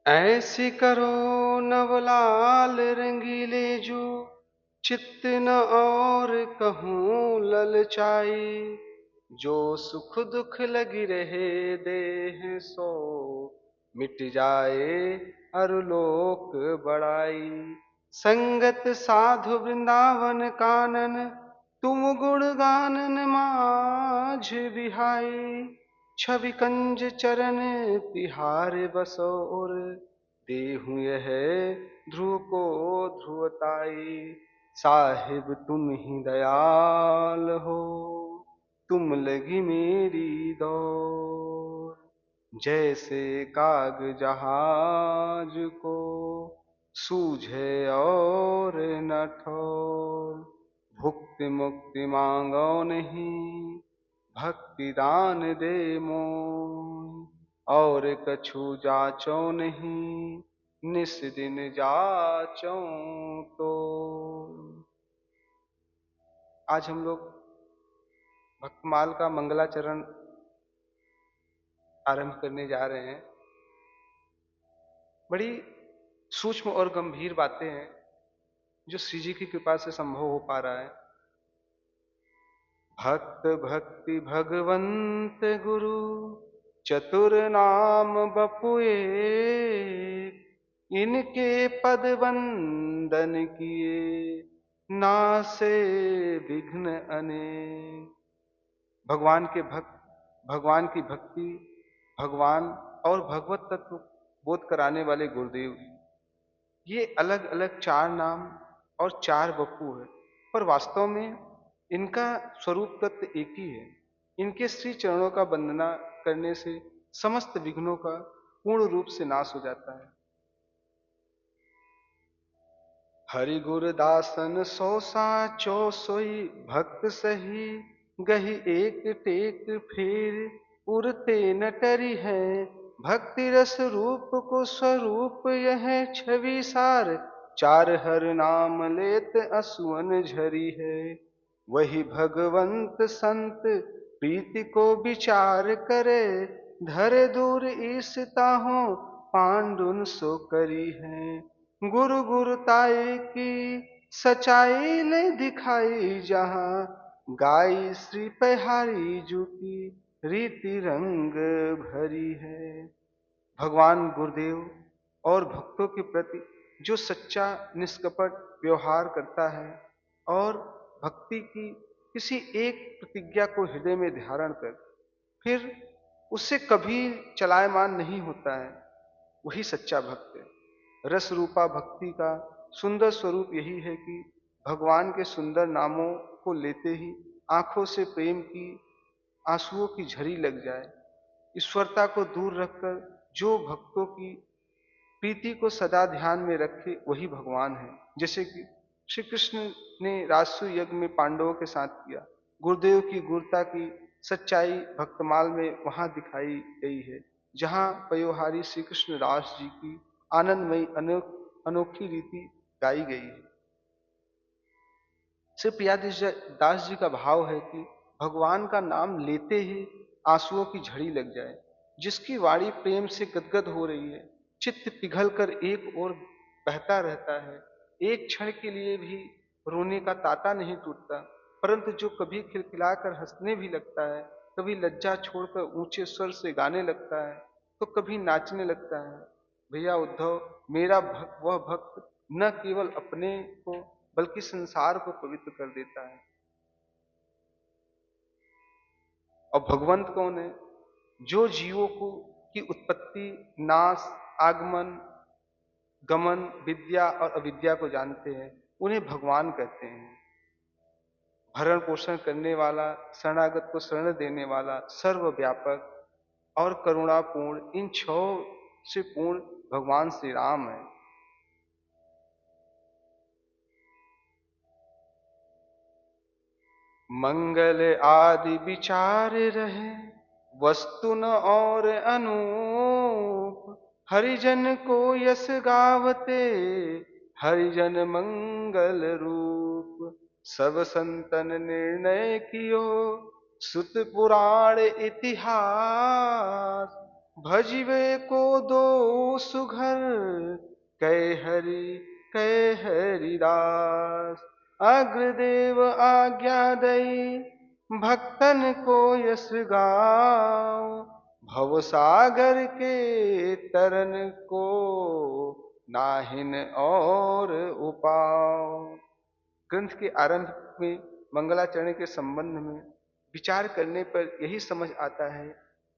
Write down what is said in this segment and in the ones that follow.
ऐसी करो नवलाल रंगीले जो चित्त न और कहूँ ललचाई। जो सुख दुख लगी रहे देह सो मिट जाए अरुलोक बड़ाई। संगत साधु वृंदावन कानन तुम गुण गानन माझ बिहाई। छवि कंज चरण तिहारे बसो और देहु यह ध्रुव को ध्रुवताई। साहिब तुम ही दयाल हो तुम लगी मेरी दौड़। जैसे काग जहाज को सूझे और न ठोर। भुक्ति मुक्ति मांगो नहीं भक्ति दान दे मोय। और कछु जाचो नहीं निस दिन जाचो तो। आज हम लोग भक्तमाल का मंगलाचरण आरंभ करने जा रहे हैं। बड़ी सूक्ष्म और गंभीर बातें हैं जो श्री जी की कृपा से संभव हो पा रहा है। भक्त भक्ति भगवंत गुरु चतुर नाम बपुए। इनके पद वंदन किए नासे विघ्न अनेक। भगवान के भक्त, भगवान की भक्ति, भगवान और भगवत तत्व बोध कराने वाले गुरुदेव, ये अलग अलग चार नाम और चार बपू है, पर वास्तव में इनका स्वरूप तत्व एक ही है। इनके श्री चरणों का वंदना करने से समस्त विघ्नों का पूर्ण रूप से नाश हो जाता है। हरि गुर दासन सो साचो सोई भक्त सही। गही एक टेक फेर उरते न टरी है। भक्ति रस रूप को स्वरूप यह छवि सार। चार हर नाम लेत असुअन झरी है। वही भगवंत संत प्रीति को विचार करे। धरे दूर ईसता हो पांडुन सो करी है। गुरु गुरुताई की सच्चाई ने दिखाई जहां। गाई श्री पहाड़ी जू की रीति रंग भरी है। भगवान गुरुदेव और भक्तों के प्रति जो सच्चा निष्कपट व्यवहार करता है और भक्ति की किसी एक प्रतिज्ञा को हृदय में धारण कर फिर उससे कभी चलायमान नहीं होता है, वही सच्चा भक्त है। रस रूपा भक्ति का सुंदर स्वरूप यही है कि भगवान के सुंदर नामों को लेते ही आंखों से प्रेम की आंसुओं की झरी लग जाए। ईश्वरता को दूर रखकर जो भक्तों की प्रीति को सदा ध्यान में रखे वही भगवान है। जैसे कि श्री कृष्ण ने राजसूय यज्ञ में पांडवों के साथ किया। गुरुदेव की गुरता की सच्चाई भक्तमाल में वहां दिखाई गई है जहां पयोहारी श्री कृष्ण दास जी की आनंदमयी अनोखी रीति गाई गई है। श्री प्रियादास दास जी का भाव है कि भगवान का नाम लेते ही आंसुओं की झड़ी लग जाए। जिसकी वाणी प्रेम से गदगद हो रही है, चित्त पिघल कर एक ओर बहता रहता है। एक क्षण के लिए भी रोने का ताता नहीं टूटता, परंतु जो कभी खिलखिलाकर हंसने भी लगता है, कभी लज्जा छोड़कर ऊंचे स्वर से गाने लगता है, तो कभी नाचने लगता है। भैया उद्धव, मेरा भक्त वह भक्त न केवल अपने को बल्कि संसार को पवित्र कर देता है। और भगवंत कौन है? जो जीवों को की उत्पत्ति, नाश, आगमन, गमन, विद्या और अविद्या को जानते हैं, उन्हें भगवान कहते हैं। भरण पोषण करने वाला, शरणागत को शरण देने वाला, सर्वव्यापक और करुणापूर्ण, इन छह से पूर्ण भगवान श्री राम है। मंगल आदि विचार रहे वस्तु न और अनूप। हरिजन को यस गावते हरिजन मंगल रूप। सब संतन निर्णय कियो सुत पुराण इतिहास। भजिवे को दो सुघर, कै हरिदास। अग्रदेव आज्ञा दई, भक्तन को यस गाओ। भव सागर के तरन को, नाहिन और उपाय। ग्रंथ के आरंभ में मंगलाचरण के संबंध में विचार करने पर यही समझ आता है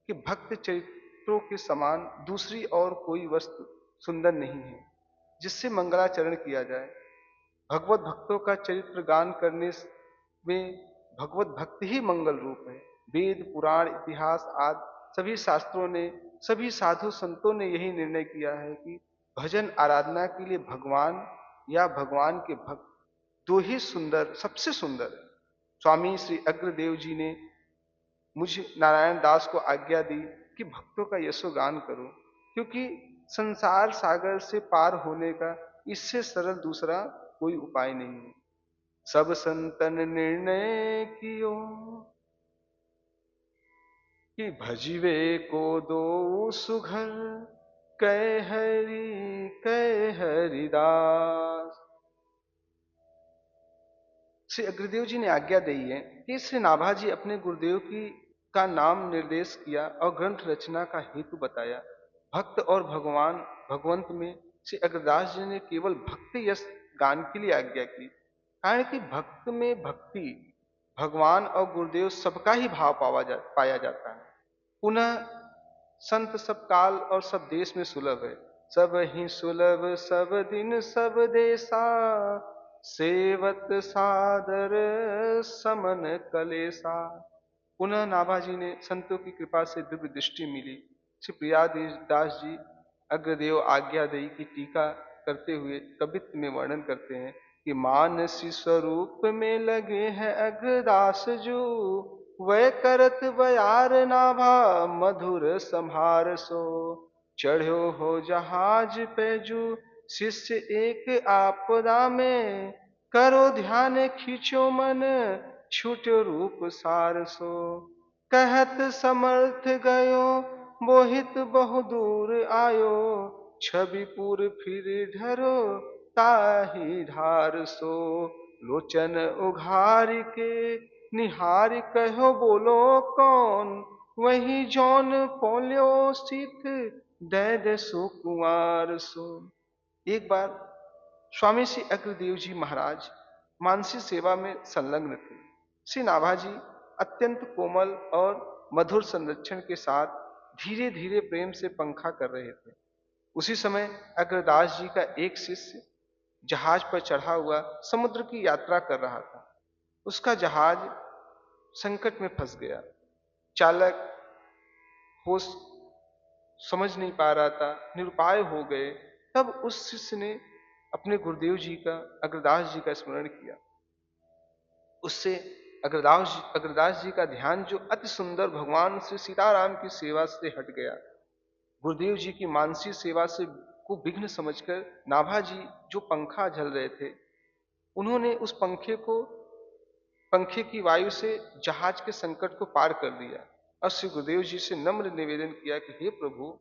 कि भक्त चरित्रों के समान दूसरी और कोई वस्तु सुंदर नहीं है जिससे मंगलाचरण किया जाए। भगवत भक्तों का चरित्र गान करने में भगवत भक्ति ही मंगल रूप है। वेद पुराण इतिहास आदि सभी शास्त्रों ने, सभी साधु संतों ने यही निर्णय किया है कि भजन आराधना के लिए भगवान या भगवान के भक्त दो ही सुंदर, सबसे सुंदर है। स्वामी श्री अग्रदेव जी ने मुझ नारायण दास को आज्ञा दी कि भक्तों का यशोगान करो, क्योंकि संसार सागर से पार होने का इससे सरल दूसरा कोई उपाय नहीं है। सब संतन निर्णय कियो, कि भजिवे को दो सुघर, कै हरिदास। श्री अग्रदेव जी ने आज्ञा दी है कि श्री नाभाजी अपने गुरुदेव की का नाम निर्देश किया और ग्रंथ रचना का हेतु बताया। भक्त और भगवान भगवंत में श्री अग्रदास जी ने केवल भक्ति यश गान के लिए आज्ञा की, कारण कि भक्त में भक्ति, भगवान और गुरुदेव सबका ही भाव पाया जाता है। पुनः संत सब काल और सब देश में सुलभ है। सब ही सुलभ सब दिन सब देशा, सेवत सादर समन कलेसा। पुनः नाभाजी ने संतों की कृपा से दिव्य दृष्टि मिली। श्री प्रियादास जी अग्रदेव आज्ञादयी की टीका करते हुए कवित्व में वर्णन करते हैं कि मानसी स्वरूप में लगे हैं अग्रदास जो, वह करत बयार नाभा मधुर संहार सो। चढ़ो हो जहाज पे जू शिष्य एक आपदा में, करो ध्यान खींचो मन छूटो रूप सार सो। कहत समर्थ गयो मोहित बहु दूर आयो, छविपुर फिर ढरो ताही ढार सो। लोचन उघार के निहार कहो बोलो कौन, वही जौन पोल्यो सिख दैद सो कुंवार सो। एक बार स्वामी श्री अग्रदेव जी महाराज मानसी सेवा में संलग्न थे। श्री नाभाजी अत्यंत कोमल और मधुर संरक्षण के साथ धीरे धीरे प्रेम से पंखा कर रहे थे। उसी समय अग्रदास जी का एक शिष्य जहाज पर चढ़ा हुआ समुद्र की यात्रा कर रहा था। उसका जहाज संकट में फंस गया। चालक होश समझ नहीं पा रहा था, निरुपाय हो गए। तब उस शिष्य ने अपने गुरुदेव जी का, अग्रदास जी का स्मरण किया। उससे अग्रदास जी का ध्यान जो अति सुंदर भगवान श्री सीताराम की सेवा से हट गया। गुरुदेव जी की मानसी सेवा से को विघ्न समझकर नाभाजी जो पंखा झल रहे थे, उन्होंने उस पंखे की वायु से जहाज के संकट को पार कर दिया और श्री गुरुदेव जी से नम्र निवेदन किया कि हे प्रभु,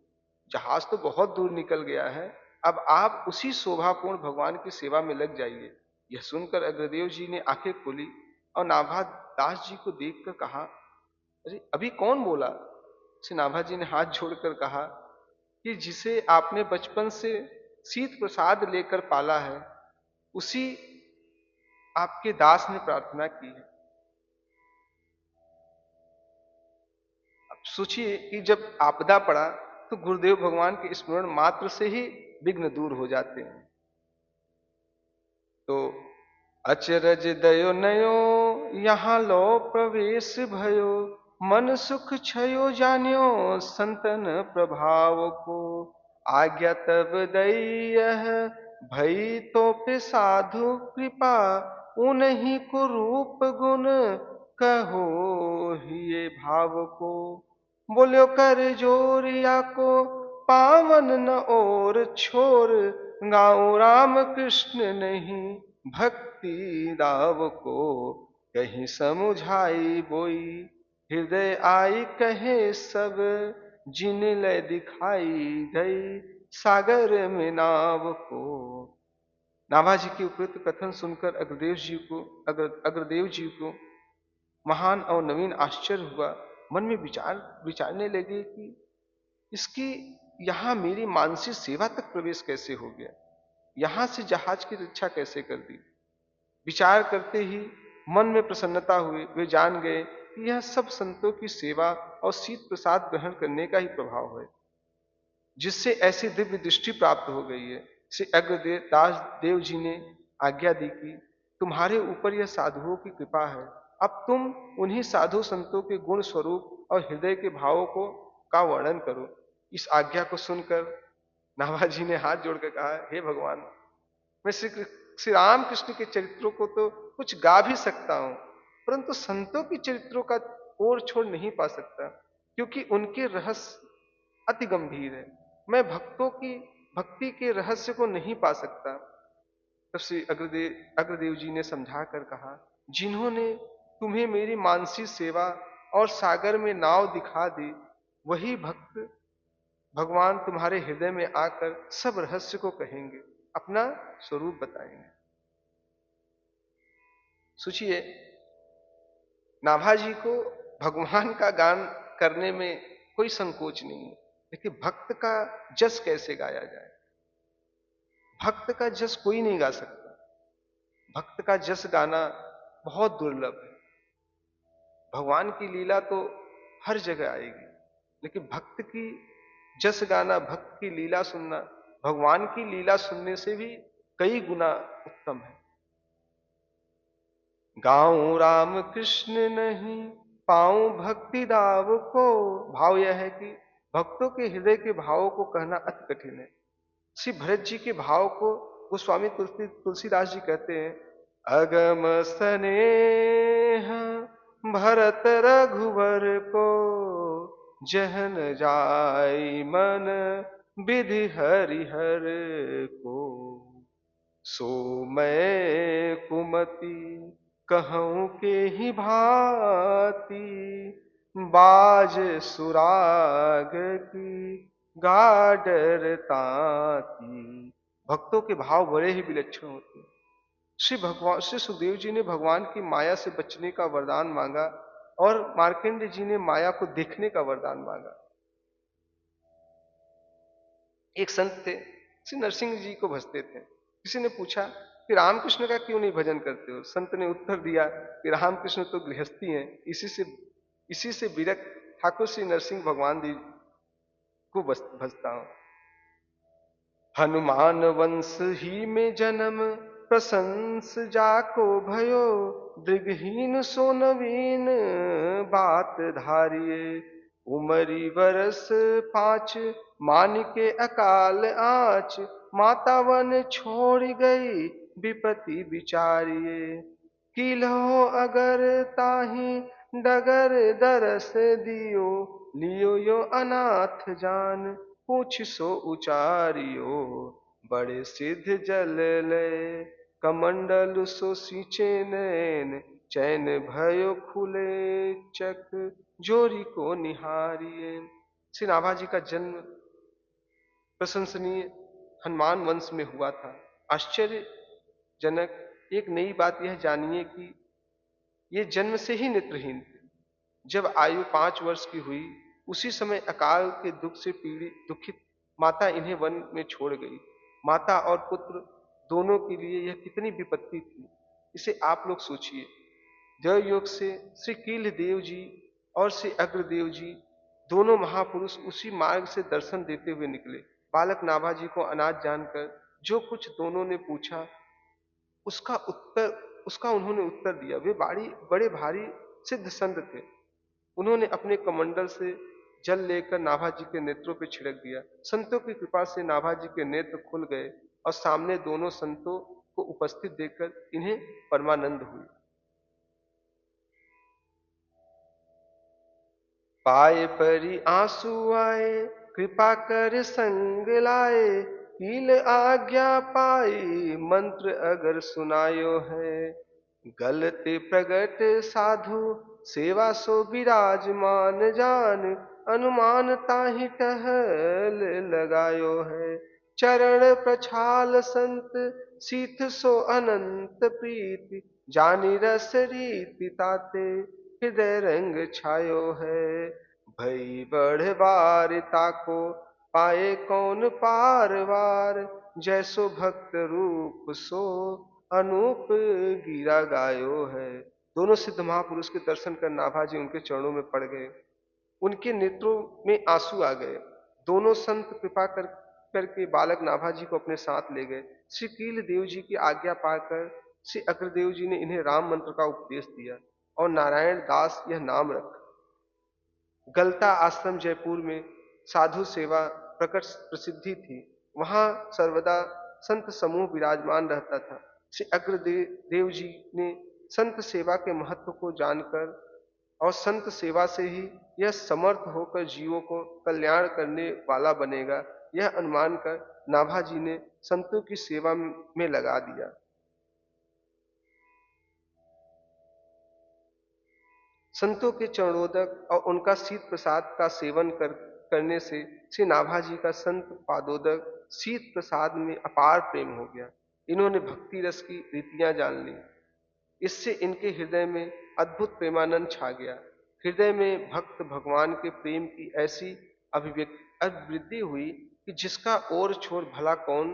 जहाज तो बहुत दूर निकल गया है, अब आप उसी शोभापूर्ण भगवान की सेवा में लग जाइए। यह सुनकर अग्रदेव जी ने आंखें खोली और नाभा दास जी को देखकर कहा, अरे अभी कौन बोला? श्री नाभा जी ने हाथ जोड़कर कहा कि जिसे आपने बचपन से शीत प्रसाद लेकर पाला है, उसी आपके दास ने प्रार्थना की है। अब सोचिए कि जब आपदा पड़ा तो गुरुदेव भगवान के स्मरण मात्र से ही विघ्न दूर हो जाते हैं। तो अचरज दयो नयो यहाँ लो प्रवेश भयो, मन सुख छयो जान्यो संतन प्रभाव को। आज्ञा तब दई भई तो पे साधु कृपा, उन्हीं को रूप गुण कहो ये भाव को। बोलो कर जोरिया को पावन न और छोर, गाँव राम कृष्ण नहीं भक्ति दाव को। कहीं समुझाई बोई हृदय आई कहे सब, जिन लय दिखाई गई सागर में नाव को। नाभाजी के उपयुक्त कथन सुनकर अग्रदेव जी को महान और नवीन आश्चर्य हुआ। मन में विचारने लगे कि इसकी यहां मेरी मानसी सेवा तक प्रवेश कैसे हो गया, यहां से जहाज की रक्षा कैसे कर दी। विचार करते ही मन में प्रसन्नता हुई। वे जान गए कि यह सब संतों की सेवा और शीत प्रसाद ग्रहण करने का ही प्रभाव है, जिससे ऐसी दिव्य दृष्टि प्राप्त हो गई है। श्री अग्रदेव दास देव जी ने आज्ञा दी कि तुम्हारे ऊपर यह साधुओं की कृपा है, अब तुम उन्हीं साधु संतों के गुण स्वरूप और हृदय के भावों को का वर्णन करो। इस आज्ञा को सुनकर नाभाजी ने हाथ जोड़कर कहा, हे भगवान, मैं श्री राम कृष्ण के चरित्रों को तो कुछ गा भी सकता हूं, परंतु संतों के चरित्रों का ओर छोड़ नहीं पा सकता, क्योंकि उनके रहस्य अति गंभीर है। मैं भक्तों की भक्ति के रहस्य को नहीं पा सकता। तब श्री अग्रदेव जी ने समझा कर कहा, जिन्होंने तुम्हें मेरी मानसी सेवा और सागर में नाव दिखा दी, वही भक्त भगवान तुम्हारे हृदय में आकर सब रहस्य को कहेंगे, अपना स्वरूप बताएंगे। सोचिए, नाभाजी को भगवान का गान करने में कोई संकोच नहीं है, लेकिन भक्त का जस कैसे गाया जाए। भक्त का जस कोई नहीं गा सकता। भक्त का जस गाना बहुत दुर्लभ है। भगवान की लीला तो हर जगह आएगी, लेकिन भक्त की जस गाना, भक्त की लीला सुनना, भगवान की लीला सुनने से भी कई गुना उत्तम है। गाऊं राम कृष्ण नहीं पाऊं भक्ति दाव को। भाव यह है कि भक्तों के हृदय के भावों को कहना अति कठिन है। श्री भरत जी के भाव को गोस्वामी तुलसीदास जी कहते हैं, अगम स्नेह भरत रघुवर को, जहन जाई मन विधि हरिहर को। सो मैं कुमति कहूं के ही भांति, बाज सुराग की गाडर ताती। भक्तों के भाव बड़े ही विलक्षण होते हैं। श्री सुखदेव जी ने भगवान की माया से बचने का वरदान मांगा और मार्कंडेय जी ने माया को देखने का वरदान मांगा। एक संत थे, श्री नरसिंह जी को भजते थे। किसी ने पूछा कि रामकृष्ण का क्यों नहीं भजन करते हो। संत ने उत्तर दिया कि रामकृष्ण तो गृहस्थी हैं, इसी से विरक्त ठाकुर श्री नरसिंह भगवान जी को भजता हूं। हनुमान वंश ही में जन्म प्रशंस जाको भयो, दृगहीन सो नवीन बात धारिये। उमरी बरस 5 मान के अकाल आँच, माता वन छोड़ गई विपति विचारिये। किलहो अगर ताही डगर दरस दियो, लियो यो अनाथ जान पूछ सो उचारियो। बड़े सिद्ध जल ले कमंडल सो सींचे नैन, चैन भयो खुले चक जोरी को निहारिये। श्री नाभाजी का जन्म प्रशंसनीय हनुमान वंश में हुआ था। आश्चर्यजनक एक नई बात यह जानिए कि ये जन्म से ही नेत्रहीन थे। जब आयु 5 वर्ष की हुई, उसी समय अकाल के दुख से दुखित माता इन्हें वन में छोड़ गई। माता और पुत्र दोनों के लिए यह कितनी विपत्ति थी, इसे आप लोग सोचिए। देवयोग से श्री कील देव जी और श्री अग्रदेव जी दोनों महापुरुष उसी मार्ग से दर्शन देते हुए निकले। बालक नाभाजी को अनाथ जानकर जो कुछ दोनों ने पूछा, उसका उन्होंने उत्तर दिया। वे बड़े भारी सिद्ध संत थे। उन्होंने अपने कमंडल से जल लेकर नाभाजी के नेत्रों पर छिड़क दिया। संतों की कृपा से नाभाजी के नेत्र खुल गए और सामने दोनों संतों को उपस्थित देखकर इन्हें परमानंद हुई। पाए परी आंसू आए कृपा कर संग लाए, कील आज्ञा पाई मंत्र अगर सुनायो है। गलते प्रगट साधु सेवा सो विराजमान जान, अनुमान ताहि टहल लगायो है। चरण प्रछाल संत सीथ सो अनंत प्रीति, जानी रस रीति ताते हृदय रंग छायो है। भई बढ़ बार ताको पाए कौन पार वार, जैसो भक्त रूप सो अनूप गिरा गायो है। दोनों सिद्ध महापुरुष के दर्शन कर नाभाजी उनके चरणों में पड़ गए। उनके नेत्रों में आंसू आ गए। दोनों संत कृपा करके बालक नाभाजी को अपने साथ ले गए। श्री कील देव जी की आज्ञा पाकर श्री अग्रदेव जी ने इन्हें राम मंत्र का उपदेश दिया और नारायण दास यह नाम रखा। गलता आश्रम जयपुर में साधु सेवा प्रकट प्रसिद्धि थी। वहां सर्वदा संत समूह विराजमान रहता था। श्री अग्रदेव जी ने संत सेवा के महत्व को जानकर और संत सेवा से ही यह समर्थ होकर जीवों को कल्याण करने वाला बनेगा, यह अनुमान कर नाभाजी ने संतों की सेवा में लगा दिया। संतों के चरणोदक और उनका शीत प्रसाद का सेवन करने से श्री नाभाजी का संत पादोदक शीत प्रसाद में अपार प्रेम हो गया। इन्होंने भक्ति रस की रीतियां जान ली। इससे इनके हृदय में अद्भुत प्रेमानंद छा गया। हृदय में भक्त भगवान के प्रेम की ऐसी अभिवृद्धि हुई कि जिसका और छोर भला कौन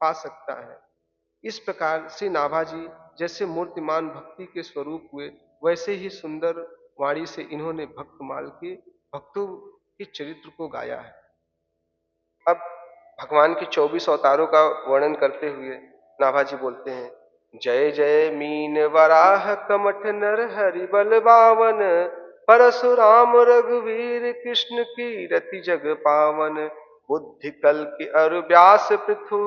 पा सकता है। इस प्रकार श्री नाभाजी जैसे मूर्तिमान भक्ति के स्वरूप हुए, वैसे ही सुंदर वाणी से इन्होंने भक्तमाल के भक्तों के चरित्र को गाया है। अब भगवान के 24 अवतारों का वर्णन करते हुए नाभाजी बोलते हैं, जय जय मीन वराह कमठ नर हरि बल बावन, परशुराम रघुवीर कृष्ण की रति जग पावन, बुद्धि कल के अरु व्यास पृथु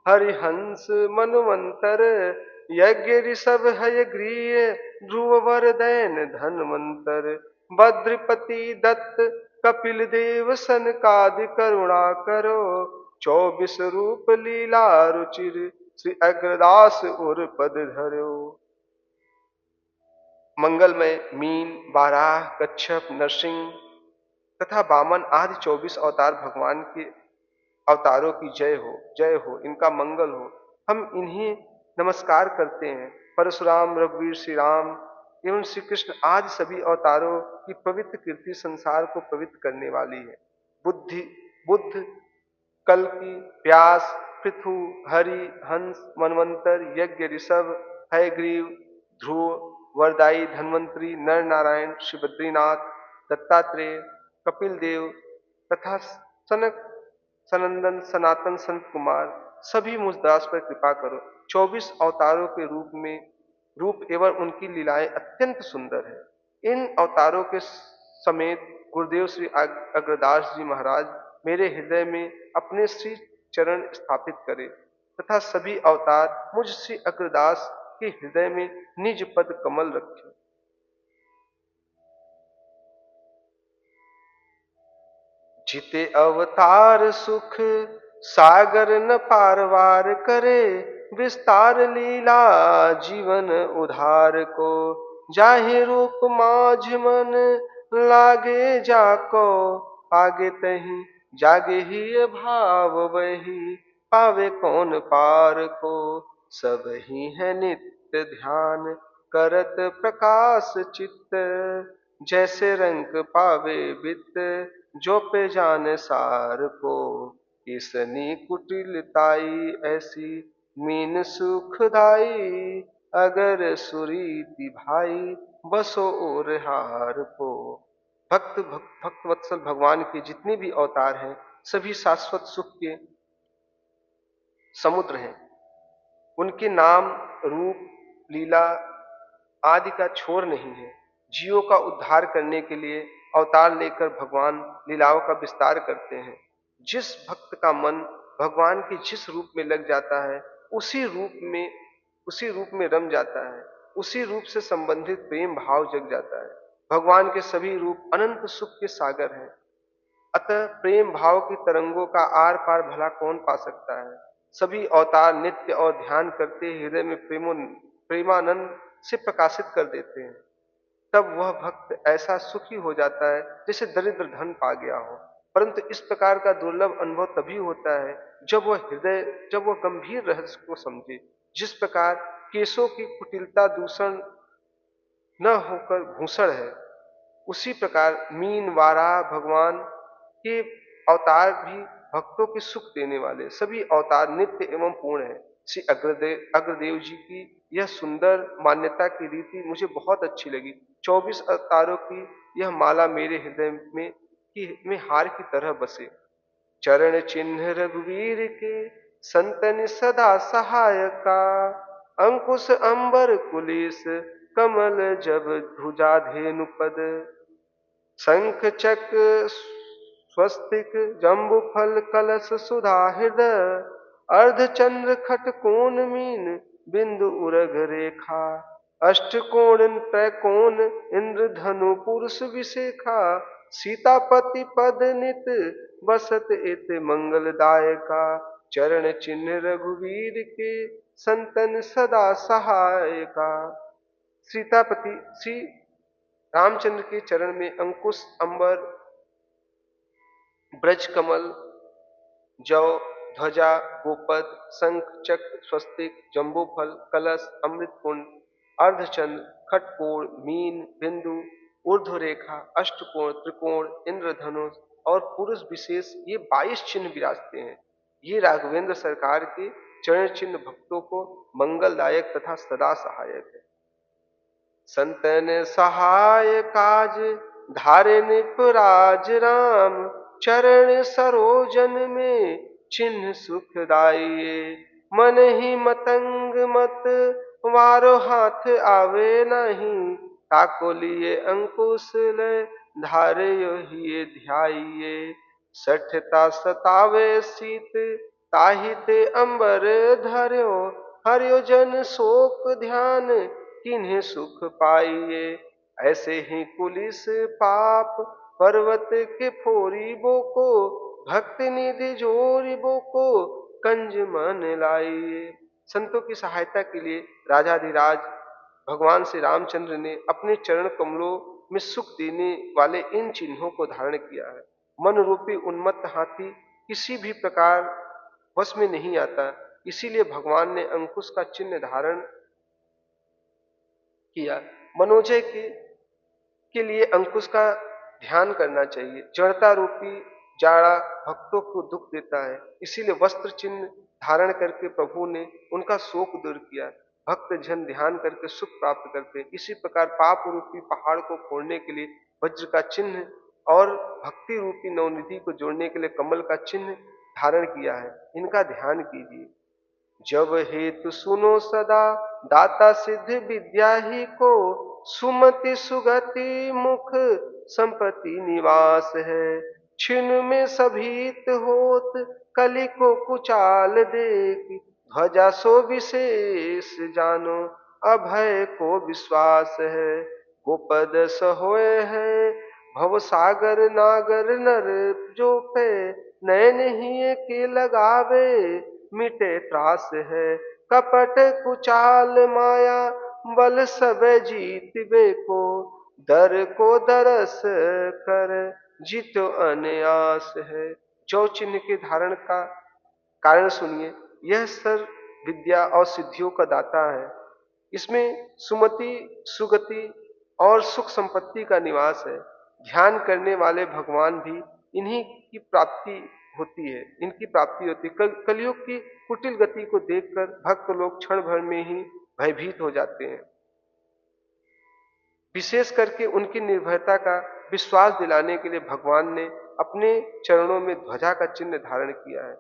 हरिहंस मनुमंतर, यज्ञ ऋषभ हयग्रीय ध्रुव वर दैन धनवंतर, बद्रिपति दत्त कपिल देव सनकादि करुणा करो, 24 रूप लीला रुचिर श्री अग्रदास उर पद धरो। मंगलमय मीन, बाराह, कच्छप, नरसिंह तथा वामन आदि 24 अवतार भगवान के अवतारों की जय हो, इनका मंगल हो। हम इन्हें नमस्कार करते हैं। परशुराम, रघुवीर, श्री राम एवं श्री कृष्ण आदि सभी अवतारों की पवित्र कीर्ति संसार को पवित्र करने वाली है। बुद्ध, कल्कि, व्यास, पृथु, हरि, हंस, मनवंतर, यज्ञ, ऋषभ, हयग्रीव, ध्रुव, वरदाई, धन्वंतरी, नर नारायण, श्री बद्रीनाथ, दत्तात्रेय, कपिल देव तथा सनक, सनंदन, सनातन, संत कुमार सभी मुझ दास पर कृपा करो। 24 अवतारों के रूप एवं उनकी लीलाएं अत्यंत सुंदर है। इन अवतारों के समेत गुरुदेव श्री अग्रदास जी महाराज मेरे हृदय में अपने श्री चरण स्थापित करे तथा सभी अवतार मुझ श्री अग्रदास के हृदय में निज पद कमल रखे। जिते अवतार सुख सागर न पारवार करे, विस्तार लीला जीवन उधार को, जाहि रूप माझ मन लागे जाको, आगे तही जागे ही भाव वही, पावे कौन पार को, सब ही है नित्य ध्यान करत प्रकाश चित्त, जैसे रंग पावे वित्त जो पे जान सार को, इसनी कुटिलताई ऐसी मीन सुखदाई, अगर सुरीति भाई बसो और हार को। भक्त वत्सल भगवान के जितने भी अवतार हैं सभी शाश्वत सुख के समुद्र हैं। उनके नाम, रूप, लीला आदि का छोर नहीं है। जीवों का उद्धार करने के लिए अवतार लेकर भगवान लीलाओं का विस्तार करते हैं। जिस भक्त का मन भगवान के जिस रूप में लग जाता है उसी रूप में रम जाता है, उसी रूप से संबंधित प्रेम भाव जग जाता है। भगवान के सभी रूप अनंत सुख के सागर हैं। अतः प्रेम भाव की तरंगों का आर पार भला कौन पा सकता है। सभी अवतार नित्य और ध्यान करते हृदय में प्रेमानंद से प्रकाशित कर देते हैं। तब वह भक्त ऐसा सुखी हो जाता है जैसे दरिद्र धन पा गया हो। परंतु इस प्रकार का दुर्लभ अनुभव तभी होता है जब वह गंभीर रहस्य को समझे। जिस प्रकार केशों की कुटिलता दूषण न होकर भूषण है, उसी प्रकार मीन वाराह भगवान के अवतार भी भक्तों के सुख देने वाले। सभी अवतार नित्य एवं पूर्ण है। श्री अग्रदेव जी की यह सुंदर मान्यता की रीति मुझे बहुत अच्छी लगी। 24 अवतारों की यह माला मेरे हृदय में हार की तरह बसे। चरण चिन्ह रघुवीर के संतन सदा सहायका, अंकुश अंबर कुलिस कमल जब ध्वजा धेनु पद, शंख चक्र स्वस्तिक जम्बु फल कलश सुधा हृदय, अर्धचंद्र खटकोण मीन बिंदु उरग रेखा, अष्टकोण त्रैकोण इंद्रधनु पुरुष विशेखा, सीतापति पद नित बसत इत मंगलदायका, चरण चिन्ह रघुवीर के संतन सदा सहायका। सीतापति श्री रामचंद्र के चरण में अंकुश अंबर ब्रज कमल जौ ध्वजा गोपद शंख चक्र स्वस्तिक जम्बूफल कलश अमृत कुंड अर्धचंद्र खटकोण मीन बिंदु ऊर्ध्व रेखा अष्टकोण त्रिकोण इंद्रधनुष और पुरुष विशेष ये 22 चिन्ह विराजते हैं। ये राघवेंद्र सरकार के चरण चिन्ह भक्तों को मंगलदायक तथा सदा सहायक है। संतन सहाय काज धारे निपराज राम, चरण सरोजन में चिन्ह सुखदाई, मन ही मतंग मत वारो हाथ आवे नहीं, ताको लिए अंकुश ले धारे ही ध्याइये, सठता सतावे शीत ताहिते अंबर धर्यो, हरियो जन शोक ध्यान किन्हें सुख पाइये, ऐसे ही कुलिस पाप पर्वत के फोरी बोको, भक्त निधि जोरी बोको कंज मन लाइये। संतों की सहायता के लिए राजाधिराज भगवान श्री रामचंद्र ने अपने चरण कमलों में सुख देने वाले इन चिन्हों को धारण किया है। मन रूपी उन्मत्त हाथी किसी भी प्रकार वश में नहीं आता, इसीलिए भगवान ने अंकुश का चिन्ह धारण किया। मनोजय के लिए अंकुश का ध्यान करना चाहिए। जड़ता रूपी जाड़ा भक्तों को दुख देता है, इसीलिए वस्त्र चिन्ह धारण करके प्रभु ने उनका शोक दूर किया। भक्त जन ध्यान करके सुख प्राप्त करते हैं। इसी प्रकार पाप रूपी पहाड़ को फोड़ने के लिए वज्र का चिन्ह और भक्ति रूपी नवनिधि को जोड़ने के लिए कमल का चिन्ह धारण किया है। इनका ध्यान कीजिए। जब हेतु सुनो सदा दाता सिद्ध विद्या ही को, सुमति सुगति मुख संपत्ति निवास है, छिन में सभीत होत कलि को कुचाल देख, ध्वजा सो विशेष जानो अभय को विश्वास है, गोपद सहोय है भव सागर नागर नर जो पे, नैन ही के लगावे मिटे त्रास है, कपट कुचाल माया बल सब जीत को, दर को दरस कर जितो अनयास है। जो चिन्ह के धारण का कारण सुनिए। यह सर विद्या और सिद्धियों का दाता है। इसमें सुमति सुगति और सुख संपत्ति का निवास है। ध्यान करने वाले भगवान भी इन्हीं की प्राप्ति होती है, इनकी प्राप्ति होती है। कलयुग की कुटिल गति को देखकर भक्त लोग क्षण भर में ही भयभीत हो जाते हैं। विशेष करके उनकी निर्भयता का विश्वास दिलाने के लिए भगवान ने अपने चरणों में ध्वजा का चिन्ह धारण किया है।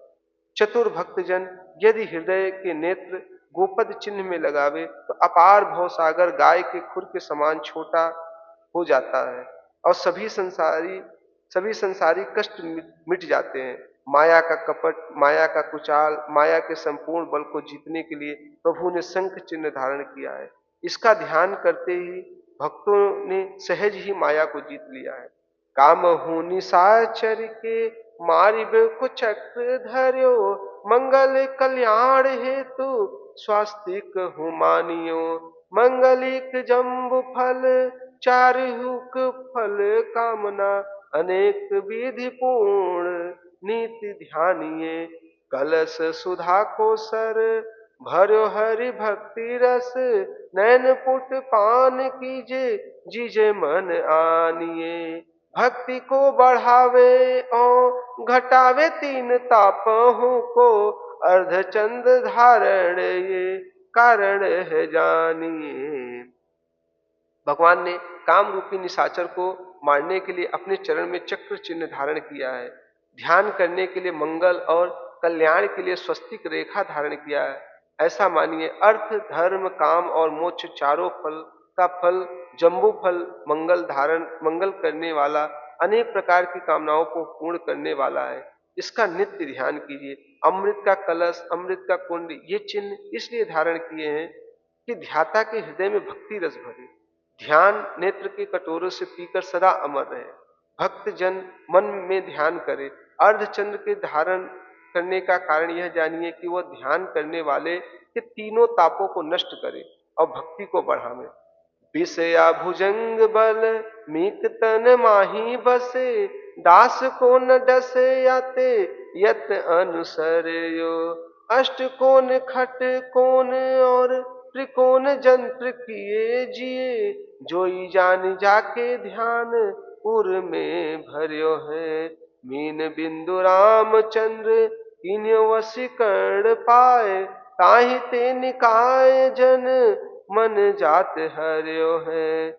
चतुर भक्तजन यदि हृदय के नेत्र गोपद चिन्ह में लगावे तो अपार भवसागर गाय के खुर के समान छोटा हो जाता है और सभी संसारी कष्ट मिट जाते हैं। माया का कपट, माया का कुचाल, माया के संपूर्ण बल को जीतने के लिए प्रभु ने शंख चिन्ह धारण किया है। इसका ध्यान करते ही भक्तों ने सहज ही माया को जीत लिया है। काम हूँ निशाचर के मारिब को चक्र धर्यो, मंगल कल्याण हेतु स्वास्तिक हूँ मानियो, मंगलिक जम्बु फल चारिहुक फल कामना अनेक विधि पूर्ण, नीति ध्यानिए कलश सुधा को सर, भरो हरि भक्ति रस, नैन पुट पान कीजे, जीजे मन आनिए। भक्ति को बढ़ावे और घटावे तीन तापहु को, अर्धचंद धारण ये कारण है जानिए। भगवान ने काम रूपी निशाचर को मारने के लिए अपने चरण में चक्र चिन्ह धारण किया है। ध्यान करने के लिए मंगल और कल्याण के लिए स्वस्तिक रेखा धारण किया है। ऐसा मानिए अर्थ धर्म काम और मोक्ष चारों फल का फल जम्बू फल मंगल करने वाला, अनेक प्रकार की कामनाओं को पूर्ण करने वाला है। इसका नित्य ध्यान कीजिए। अमृत का कलश, अमृत का कुंड, ये चिन्ह इसलिए धारण किए हैं कि ध्याता के हृदय में भक्ति रस भरे, ध्यान नेत्र के कटोरों से पीकर सदा अमर रहे। भक्त जन मन में ध्यान करे। अर्धचंद्र के धारण करने का कारण यह जानिए कि वह ध्यान करने वाले के तीनों तापों को नष्ट करे और भक्ति को बढ़ावे। विषया भुजंग बल मीक तन माही बसे, दास को न डसे याते यत अनुसरयो, अष्ट कोण खट कोण और त्रिकोण जंत्र किए जिए, जोई जान जाके ध्यान उर में भर्यो है। मीन बिंदु रामचंद्र किन्यो वशीकरण पाए, ताहि ते निकाय जन मन जात हर्यो है।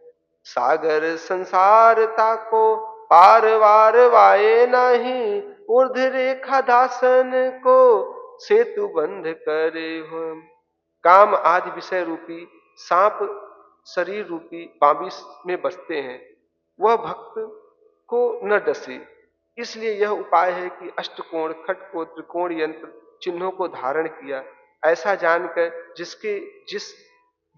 सागर संसार ताको पार वार वाये नहीं, ऊर्ध रेखा दासन को सेतु बंध करे हो। काम आदि विषय रूपी सांप शरीर रूपी बाबी में बसते हैं, वह भक्त को न डसे। इसलिए यह उपाय है कि अष्टकोण खटकोण त्रिकोण यंत्र चिन्हों को धारण किया। ऐसा जानकर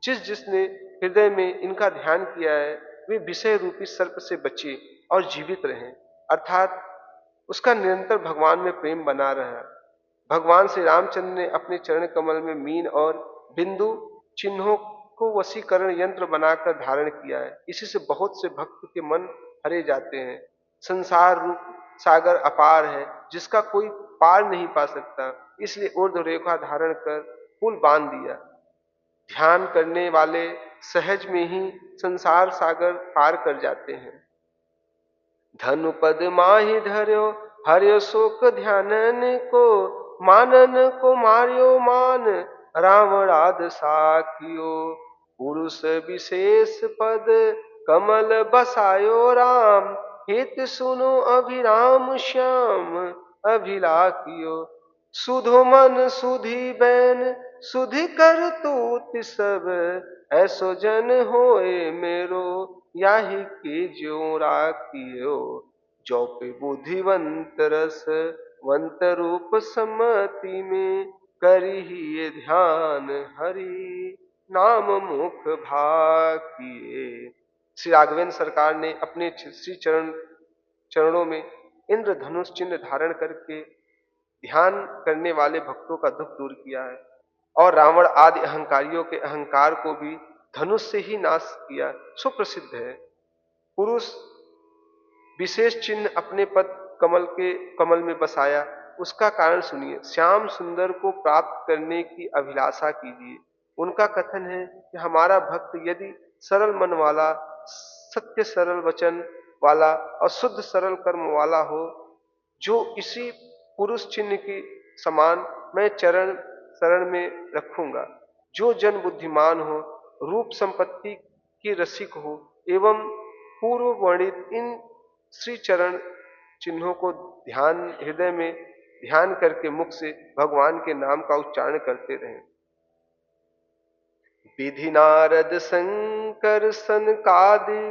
जिसने हृदय में इनका ध्यान किया है, वे विषय रूपी सर्प से बचे और जीवित रहें, अर्थात उसका निरंतर भगवान में प्रेम बना रहा। भगवान श्री रामचंद्र ने अपने चरण कमल में मीन और बिंदु चिन्हों को वशीकरण यंत्र बनाकर धारण किया है। इसी से बहुत से भक्त के मन हरे जाते हैं। संसार रूप सागर अपार है, जिसका कोई पार नहीं पा सकता। इसलिए ऊर्ध्व रेखा धारण कर पुल बांध दिया। ध्यान करने वाले सहज में ही संसार सागर पार कर जाते हैं। धनु पद माहि धर्यो हर्यो शोक ध्यानन को, मानन को मार्यो मान रावणाद साखियो, पुरुष विशेष पद कमल बसायो राम, हित सुनो अभिराम श्याम अभिलाखियो। सुधो मन सुधी बैन सुधी कर तूत सब, ऐसो जन होए मेरो याहि के ज्यो राखियो। जो पे बुद्धिवंत रस वंत रूप सम्मति में, करी ये ध्यान हरि नाम मुख भाकिए। श्री राघवेंद्र सरकार ने अपने श्री चरणों में इंद्रधनुष चिन्ह धारण करके ध्यान करने वाले भक्तों का दुख दूर किया है और रावण आदि अहंकारियों के अहंकार को भी धनुष से ही नाश किया। सुप्रसिद्ध है। पुरुष विशेष चिन्ह अपने पद कमल में बसाया, उसका कारण सुनिए। श्याम सुंदर को प्राप्त करने की अभिलाषा कीजिए। उनका कथन है कि हमारा भक्त यदि सरल मन वाला, सत्य सरल वचन वाला और शुद्ध सरल कर्म वाला हो, जो इसी पुरुष चिन्ह की समान मैं चरण शरण में रखूंगा। जो जन बुद्धिमान हो, रूप संपत्ति की रसिक हो एवं पूर्व वर्णित इन श्री चरण चिन्हों को हृदय में ध्यान करके मुख से भगवान के नाम का उच्चारण करते रहें। विधि नारद शंकर सनकादि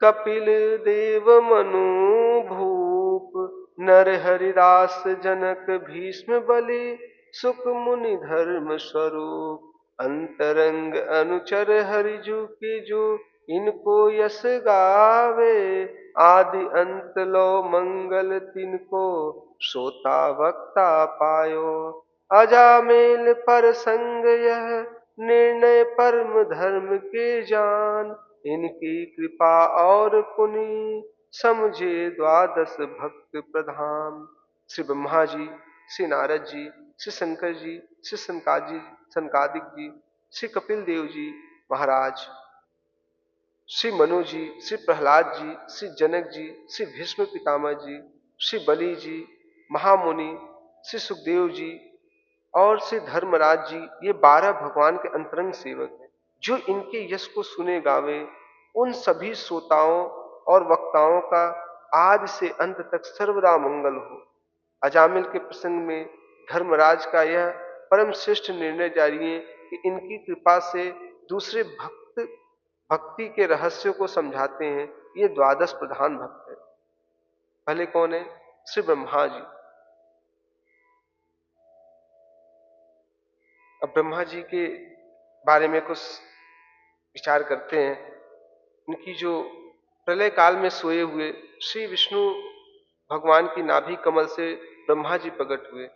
कपिल देव मनु भूप, नर हरिदास जनक भीष्म बलि सुख मुनि धर्म स्वरूप, अंतरंग अनुचर हरिजु के जो इनको यश गावे, आदि अंत लो मंगल तिनको श्रोता वक्ता पायो। अजामेल पर संग यह निर्णय परम धर्म के जान, इनकी कृपा और पुनि समझे द्वादश भक्त प्रधान। श्री ब्रह्मा जी, श्री नारद जी, श्री शंकर जी, श्री सनकादिक जी, श्री कपिल देव जी महाराज, श्री मनु जी, श्री प्रहलाद जी, श्री जनक जी, श्री भीष्म पितामह जी, श्री बलि जी महामुनि, श्री सुखदेव जी और श्री धर्मराज जी, ये 12 भगवान के अंतरंग सेवक हैं। जो इनके यश को सुने गावे, उन सभी श्रोताओं और वक्ताओं का आदि से अंत तक सर्वदा मंगल हो। अजामिल के प्रसंग में धर्मराज का यह परम श्रेष्ठ निर्णय जारी है कि इनकी कृपा से दूसरे भक्त भक्ति के रहस्यों को समझाते हैं। ये द्वादश प्रधान भक्त है। पहले कौन है? श्री ब्रह्मा जी। अब ब्रह्मा जी के बारे में कुछ विचार करते हैं। उनकी जो प्रलय काल में सोए हुए श्री विष्णु भगवान की नाभि कमल से ब्रह्मा जी प्रकट हुए।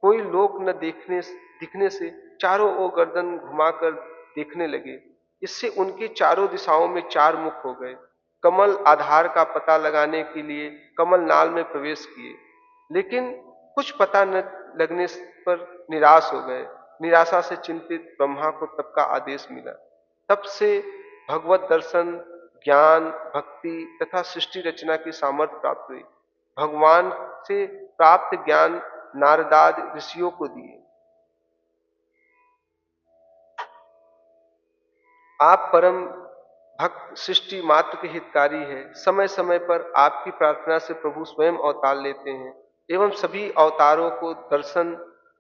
कोई लोक न दिखने से चारों ओर गर्दन घुमाकर देखने लगे। इससे उनके चारों दिशाओं में 4 मुख हो गए। कमल आधार का पता लगाने के लिए कमल नाल में प्रवेश किए, लेकिन कुछ पता न लगने पर निराश हो गए। निराशा से चिंतित ब्रह्मा को तप का आदेश मिला। तब से भगवत दर्शन, ज्ञान, भक्ति तथा सृष्टि रचना की सामर्थ्य प्राप्त हुई। भगवान से प्राप्त ज्ञान नारदादि ऋषियों को दिए। आप परम भक्त सृष्टि मात्र के हितकारी हैं। समय समय पर आपकी प्रार्थना से प्रभु स्वयं अवतार लेते हैं एवं सभी अवतारों को दर्शन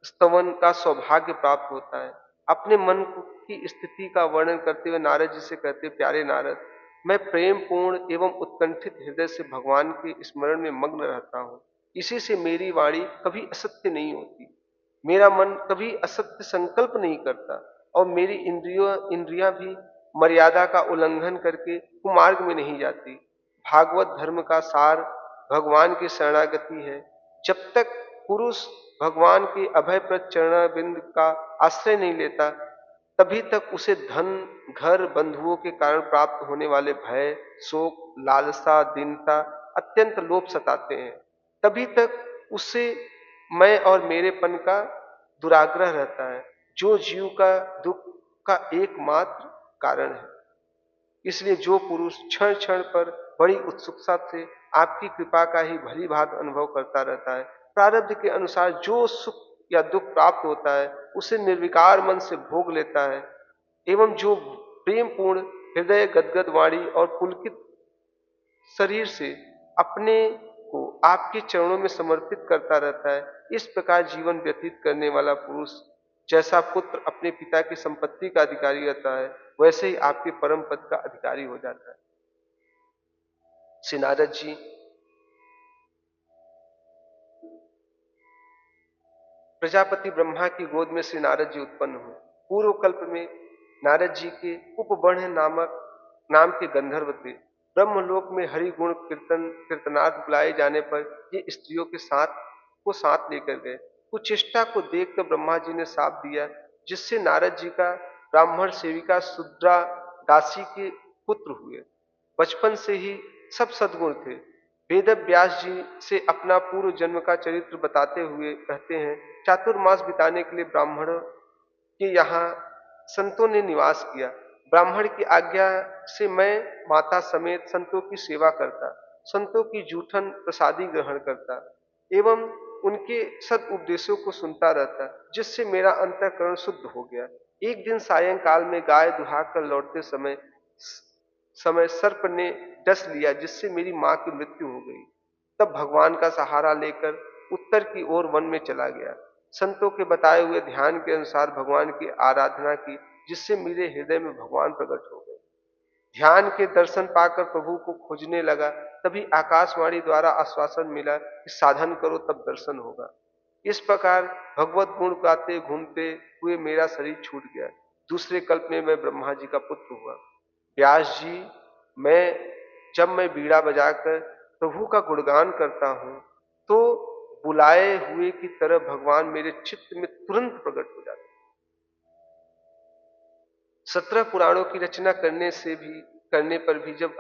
स्तवन का सौभाग्य प्राप्त होता है। अपने मन की स्थिति का वर्णन करते हुए नारद जी से कहते, प्यारे नारद, मैं प्रेम पूर्ण एवं उत्कंठित हृदय से भगवान के स्मरण में मग्न रहता हूँ। इसी से मेरी वाणी कभी असत्य नहीं होती, मेरा मन कभी असत्य संकल्प नहीं करता और मेरी इंद्रियां भी मर्यादा का उल्लंघन करके कुमार्ग में नहीं जाती। भागवत धर्म का सार भगवान की शरणागति है। जब तक पुरुष भगवान के अभयप्रद चरणारविंद का आश्रय नहीं लेता, तभी तक उसे धन, घर, बंधुओं के कारण प्राप्त होने वाले भय, शोक, लालसा, दीनता, अत्यंत लोभ सताते हैं। तभी तक उससे मैं और मेरेपन का दुराग्रह रहता है, जो जीव का दुख का एकमात्र कारण है। इसलिए जो पुरुष क्षण क्षण पर बड़ी उत्सुकता से आपकी कृपा का ही भली भांति अनुभव करता रहता है, प्रारब्ध के अनुसार जो सुख या दुख प्राप्त होता है उसे निर्विकार मन से भोग लेता है, एवं जो प्रेम पूर्ण हृदय गदगद वाणी और पुलकित शरीर से अपने को आपके चरणों में समर्पित करता रहता है, इस प्रकार जीवन व्यतीत करने वाला पुरुष जैसा पुत्र अपने पिता की संपत्ति का अधिकारी रहता है, वैसे ही आपके परम पद का अधिकारी हो जाता है। श्री नारद जी प्रजापति ब्रह्मा की गोद में श्री नारद जी उत्पन्न हुए। पूर्व कल्प में नारद जी के उपबर्ण नाम के गंधर्व थे। ब्रह्मलोक में हरि गुण कीर्तनार्थ बुलाए जाने पर ये स्त्रियों के साथ लेकर गए। कुचेष्टा को देखकर ब्रह्मा जी ने शाप दिया, जिससे नारद जी का ब्राह्मण सेविका शुद्रा दासी के पुत्र हुए। बचपन से ही सब सद्गुण थे। वेद व्यास जी से अपना पूर्व जन्म का चरित्र बताते हुए कहते हैं, चातुर्मास बिताने के लिए ब्राह्मण के यहाँ संतों ने निवास किया। ब्राह्मण की आज्ञा से मैं माता समेत संतों की सेवा करता, संतों की जूठन प्रसादी ग्रहण करता एवं उनके सद उपदेशों को सुनता रहता, जिससे मेरा अंतःकरण शुद्ध हो गया। एक दिन सायंकाल में गाय दुहाकर लौटते समय सर्प ने डस लिया, जिससे मेरी मां की मृत्यु हो गई। तब भगवान का सहारा लेकर उत्तर की ओर वन में चला गया। संतों के बताए हुए ध्यान के अनुसार भगवान की आराधना की, जिससे मेरे हृदय में भगवान प्रकट हो गए। ध्यान के दर्शन पाकर प्रभु को खोजने लगा। तभी आकाशवाणी द्वारा आश्वासन मिला कि साधन करो तब दर्शन होगा। इस प्रकार भगवत गुण गाते घूमते हुए मेरा शरीर छूट गया। दूसरे कल्प में मैं ब्रह्मा जी का पुत्र हुआ। व्यास जी, जब मैं बीड़ा बजाकर प्रभु का गुणगान करता हूं, तो बुलाए हुए की तरह भगवान मेरे चित्त में तुरंत प्रकट हो जाते हैं। 17 पुराणों की रचना करने से भी करने पर भी जब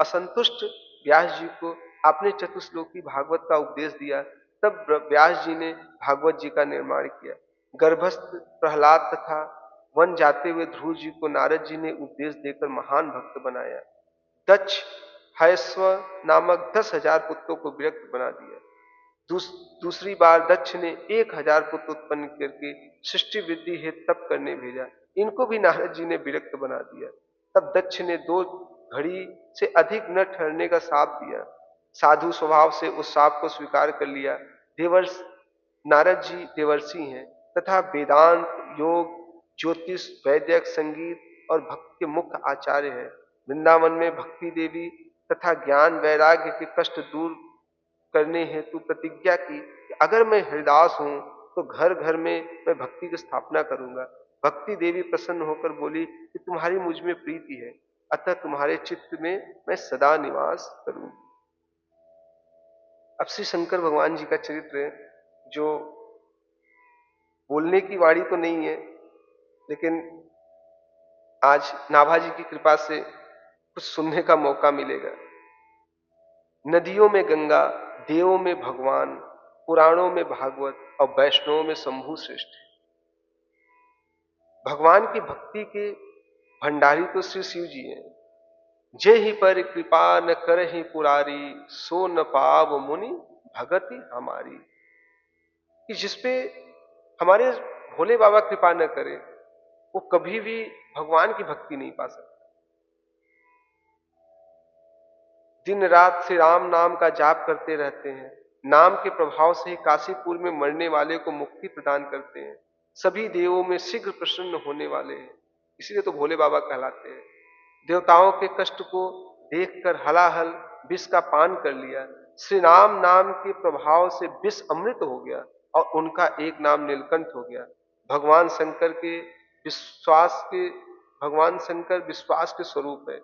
असंतुष्ट व्यास जी को आपने चतुश्लोकी भागवत का उपदेश दिया, तब व्यास जी ने भागवत जी का निर्माण किया। गर्भस्थ प्रहलाद तथा वन जाते हुए ध्रुव जी को नारद जी ने उपदेश देकर महान भक्त बनाया। दक्ष हैस्व नामक 10,000 पुत्रों को विरक्त बना दिया। दूसरी बार दक्ष ने 1,000 पुत्र उत्पन्न करके सृष्टि वृद्धि हेतु तप करने भेजा। इनको भी नारद जी ने विरक्त बना दिया। तब दक्ष ने 2 घड़ी से अधिक न ठहरने का शाप दिया। साधु स्वभाव से उस शाप को स्वीकार कर लिया। देवर्ष नारद जी देवर्षि हैं तथा वेदांत, योग, ज्योतिष, वैदिक, संगीत और भक्ति के मुख्य आचार्य हैं। वृंदावन में भक्ति देवी तथा ज्ञान वैराग्य के कष्ट दूर करने हेतु प्रतिज्ञा की कि अगर मैं हरिदास हूं तो घर घर में मैं भक्ति की स्थापना करूंगा। भक्ति देवी प्रसन्न होकर बोली कि तुम्हारी मुझ में प्रीति है, अतः तुम्हारे चित्त में मैं सदा निवास करूंगी। अब श्री शंकर भगवान जी का चरित्र, जो बोलने की वाणी तो नहीं है, लेकिन आज नाभा जी की कृपा से कुछ सुनने का मौका मिलेगा। नदियों में गंगा, देवों में भगवान, पुराणों में भागवत और वैष्णवों में शंभु श्रेष्ठ है। भगवान की भक्ति के भंडारी तो श्री शिव जी हैं। जे ही पर कृपा न करहि पुरारी, सो न पाव मुनि भगति हमारी। कि जिसपे हमारे भोले बाबा कृपा न करे वो कभी भी भगवान की भक्ति नहीं पा सकता। दिन रात श्री राम नाम का जाप करते रहते हैं। नाम के प्रभाव से ही काशीपुर में मरने वाले को मुक्ति प्रदान करते हैं। सभी देवों में शीघ्र प्रसन्न होने वाले हैं, इसलिए तो भोले बाबा कहलाते हैं। देवताओं के कष्ट को देखकर हलाहल विष का पान कर लिया। श्री राम नाम के प्रभाव से विष अमृत हो गया और उनका एक नाम नीलकंठ हो गया। भगवान शंकर विश्वास के स्वरूप है।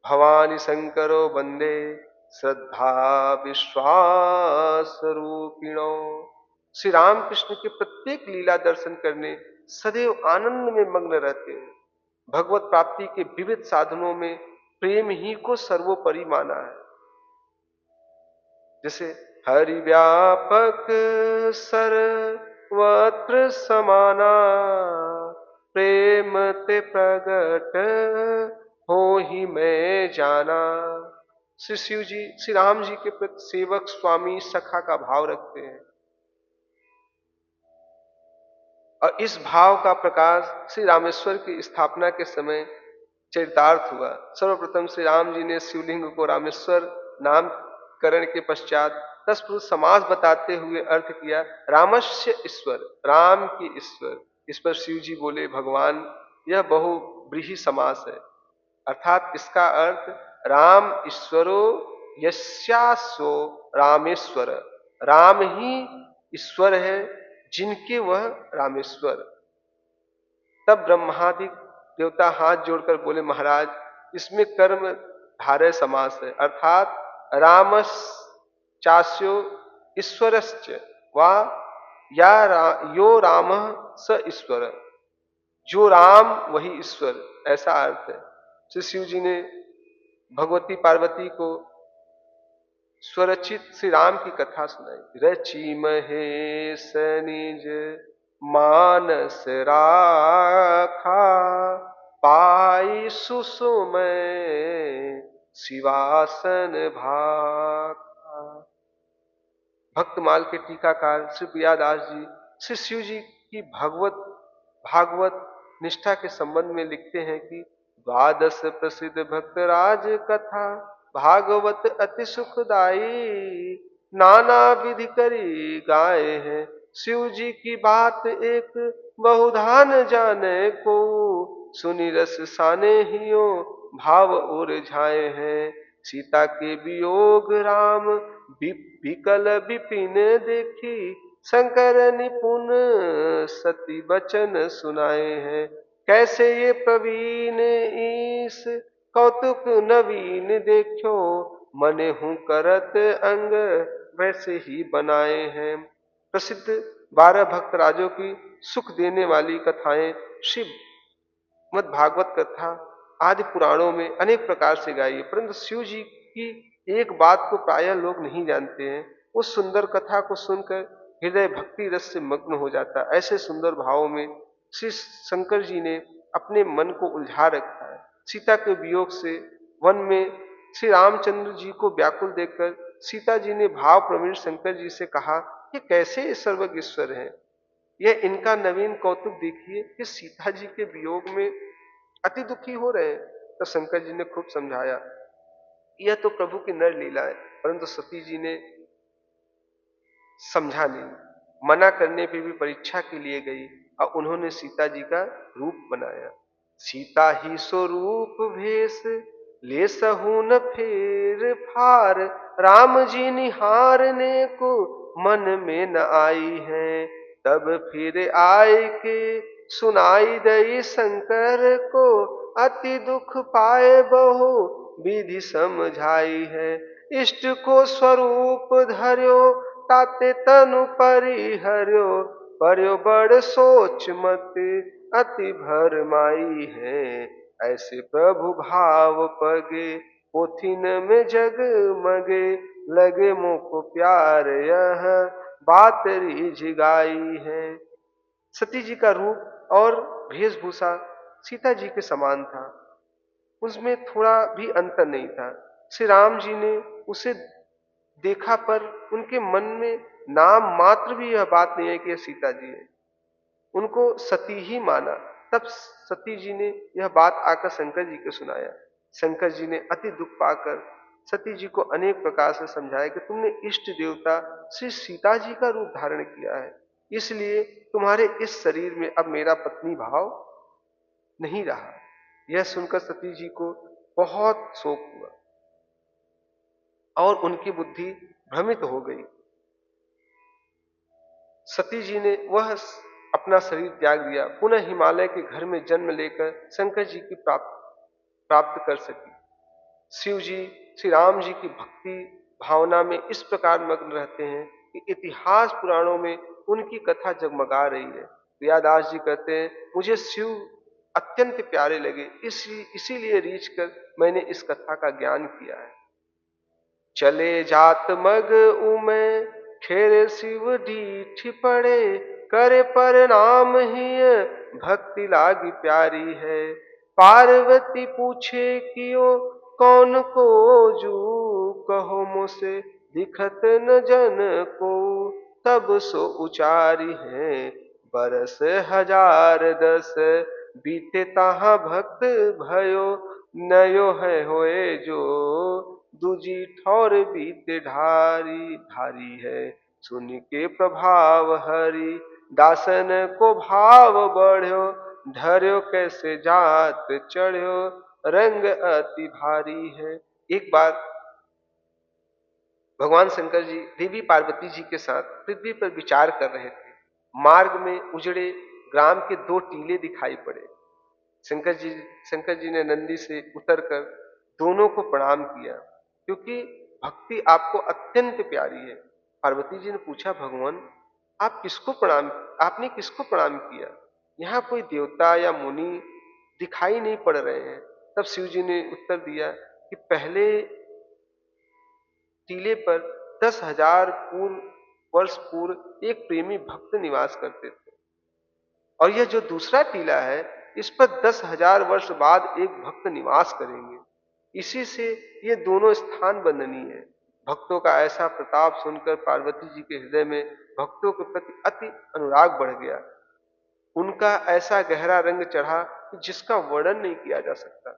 भवानी शंकरो वंदे श्रद्धा विश्वास रूपिणो। श्री रामकृष्ण के प्रत्येक लीला दर्शन करने सदैव आनंद में मग्न रहते हैं। भगवत प्राप्ति के विविध साधनों में प्रेम ही को सर्वोपरि माना है। जैसे हरि व्यापक सर्वत्र समाना, प्रेम ते प्रगट हो ही मैं जाना। श्री शिव जी श्री राम जी के प्रति सेवक, स्वामी, सखा का भाव रखते हैं और इस भाव का प्रकाश श्री रामेश्वर की स्थापना के समय चरितार्थ हुआ। सर्वप्रथम श्री राम जी ने शिवलिंग को रामेश्वर नामकरण के पश्चात 10 पुरुष समास बताते हुए अर्थ किया रामस्य ईश्वर, राम की ईश्वर। इस पर शिव जी बोले भगवान यह बहुव्रीहि समास है, अर्थात इसका अर्थ राम ईश्वरो यस्यासो रामेश्वर, राम ही ईश्वर है जिनके वह रामेश्वर। तब ब्रह्मादि देवता हाथ जोड़कर बोले महाराज इसमें कर्म धारय समास है, अर्थात रामस चास्यो ईश्वरश्च वा यो राम स ईश्वर, जो राम वही ईश्वर, ऐसा अर्थ है। श्री शिव जी ने भगवती पार्वती को स्वरचित श्री राम की कथा सुनाई। रचि महेश निज मानस राखा, पाई सुसुमय शिवासन भाखा। भक्तमाल के टीकाकार श्री प्रियादास जी श्री शिव जी की भागवत निष्ठा के संबंध में लिखते हैं कि 12 प्रसिद्ध भक्तराज कथा, भागवत अति सुखदाई, नाना विधि करी गाए हैं। शिव जी की बात एक बहुधा न जाने को, सुनी रस साने हियो भाव उरझाए हैं। सीता के वियोग राम विकल विपिन देखी, शंकर निपुण सती वचन सुनाए हैं। कैसे ये प्रवीण ईस कौतुक नवीन देखो, मने हूं करत अंग वैसे ही बनाए हैं। प्रसिद्ध 12 भक्त राजों की सुख देने वाली कथाएं श्रीमद् भागवत कथा आदि पुराणों में अनेक प्रकार से गाई है, परंतु शिव जी की एक बात को प्रायः लोग नहीं जानते हैं। उस सुंदर कथा को सुनकर हृदय भक्ति रस से मग्न हो जाता है। ऐसे सुंदर भावों में श्री शंकर जी ने अपने मन को उलझा रखा है। सीता के वियोग से वन में श्री रामचंद्र जी को व्याकुल देखकर सीता जी ने भाव प्रवीण शंकर जी से कहा, ये कैसे सर्वज्ञ हैं, यह इनका नवीन कौतुक देखिए कि सीता जी के वियोग में अति दुखी हो रहे हैं। तो शंकर जी ने खूब समझाया, यह तो प्रभु की नर लीला है। परंतु सती जी ने समझा नहीं, मना करने पे भी परीक्षा के लिए गई और उन्होंने सीता जी का रूप बनाया। सीता ही स्वरूप भेष ले सहु न फेर फार, राम जी निहारने को मन में न आई है। तब फिर आए के सुनाई दई शंकर को, अति दुख पाए बहु विधि समझाई है। इष्ट को स्वरूप धर्यो ताते तनु परिहर्यो, पर्यो बड़ सोच मत अति भरमाई है। ऐसे प्रभु भाव पगे पोथिन में जग मगे, लगे मोको प्यार यह बात रीझ गाई है। सती जी का रूप और वेशभूषा सीता जी के समान था, उसमें थोड़ा भी अंतर नहीं था। श्री राम जी ने उसे देखा पर उनके मन में नाम मात्र भी यह बात नहीं है कि यह सीता जी है, उनको सती ही माना। तब सती जी ने यह बात आकर शंकर जी को सुनाया। शंकर जी ने अति दुख पाकर सती जी को अनेक प्रकार से समझाया कि तुमने इष्ट देवता श्री सीता जी का रूप धारण किया है, इसलिए तुम्हारे इस शरीर में अब मेरा पत्नी भाव नहीं रहा। यह सुनकर सती जी को बहुत शोक हुआ और उनकी बुद्धि भ्रमित हो गई। सती जी ने वह अपना शरीर त्याग दिया, पुनः हिमालय के घर में जन्म लेकर शंकर जी की प्राप्त कर सकी। शिव जी श्री राम जी की भक्ति भावना में इस प्रकार मग्न रहते हैं कि इतिहास पुराणों में उनकी कथा जगमगा रही है। व्यासदास जी कहते हैं, मुझे शिव अत्यंत प्यारे लगे, इसीलिए रीझ कर मैंने इस कथा का ज्ञान किया है। चले जात मग उमे खेर शिव डीठ पड़े, करे प्रणाम ही भक्ति लागी प्यारी है। पार्वती पूछे कियो कौन को जू, कहो मुझसे दिखत न जन को, तब सो उचारी है। बरस हजार दस बीते ताहा भक्त भयो, नयो है होए जो दूजी ठौर बीते ढारी धारी है। सुन के प्रभाव हरि दासन को भाव बढ़्यो, धर्यो कैसे जात चढ़्यो, रंग अति भारी है। एक बार भगवान शंकर जी देवी पार्वती जी के साथ पृथ्वी पर विचार कर रहे थे। मार्ग में उजड़े ग्राम के दो टीले दिखाई पड़े। शंकर जी ने नंदी से उतरकर दोनों को प्रणाम किया, क्योंकि भक्ति आपको अत्यंत प्यारी है। पार्वती जी ने पूछा, भगवान आपने किसको प्रणाम किया? यहाँ कोई देवता या मुनि दिखाई नहीं पड़ रहे हैं। तब शिव जी ने उत्तर दिया कि पहले टीले पर 10,000 वर्ष पूर्व एक प्रेमी भक्त निवास करते थे, और यह जो दूसरा टीला है इस पर 10,000 वर्ष बाद एक भक्त निवास करेंगे। इसी से ये दोनों स्थान वंदनीय है। भक्तों का ऐसा प्रताप सुनकर पार्वती जी के हृदय में भक्तों के प्रति अति अनुराग बढ़ गया। उनका ऐसा गहरा रंग चढ़ा कि जिसका वर्णन नहीं किया जा सकता।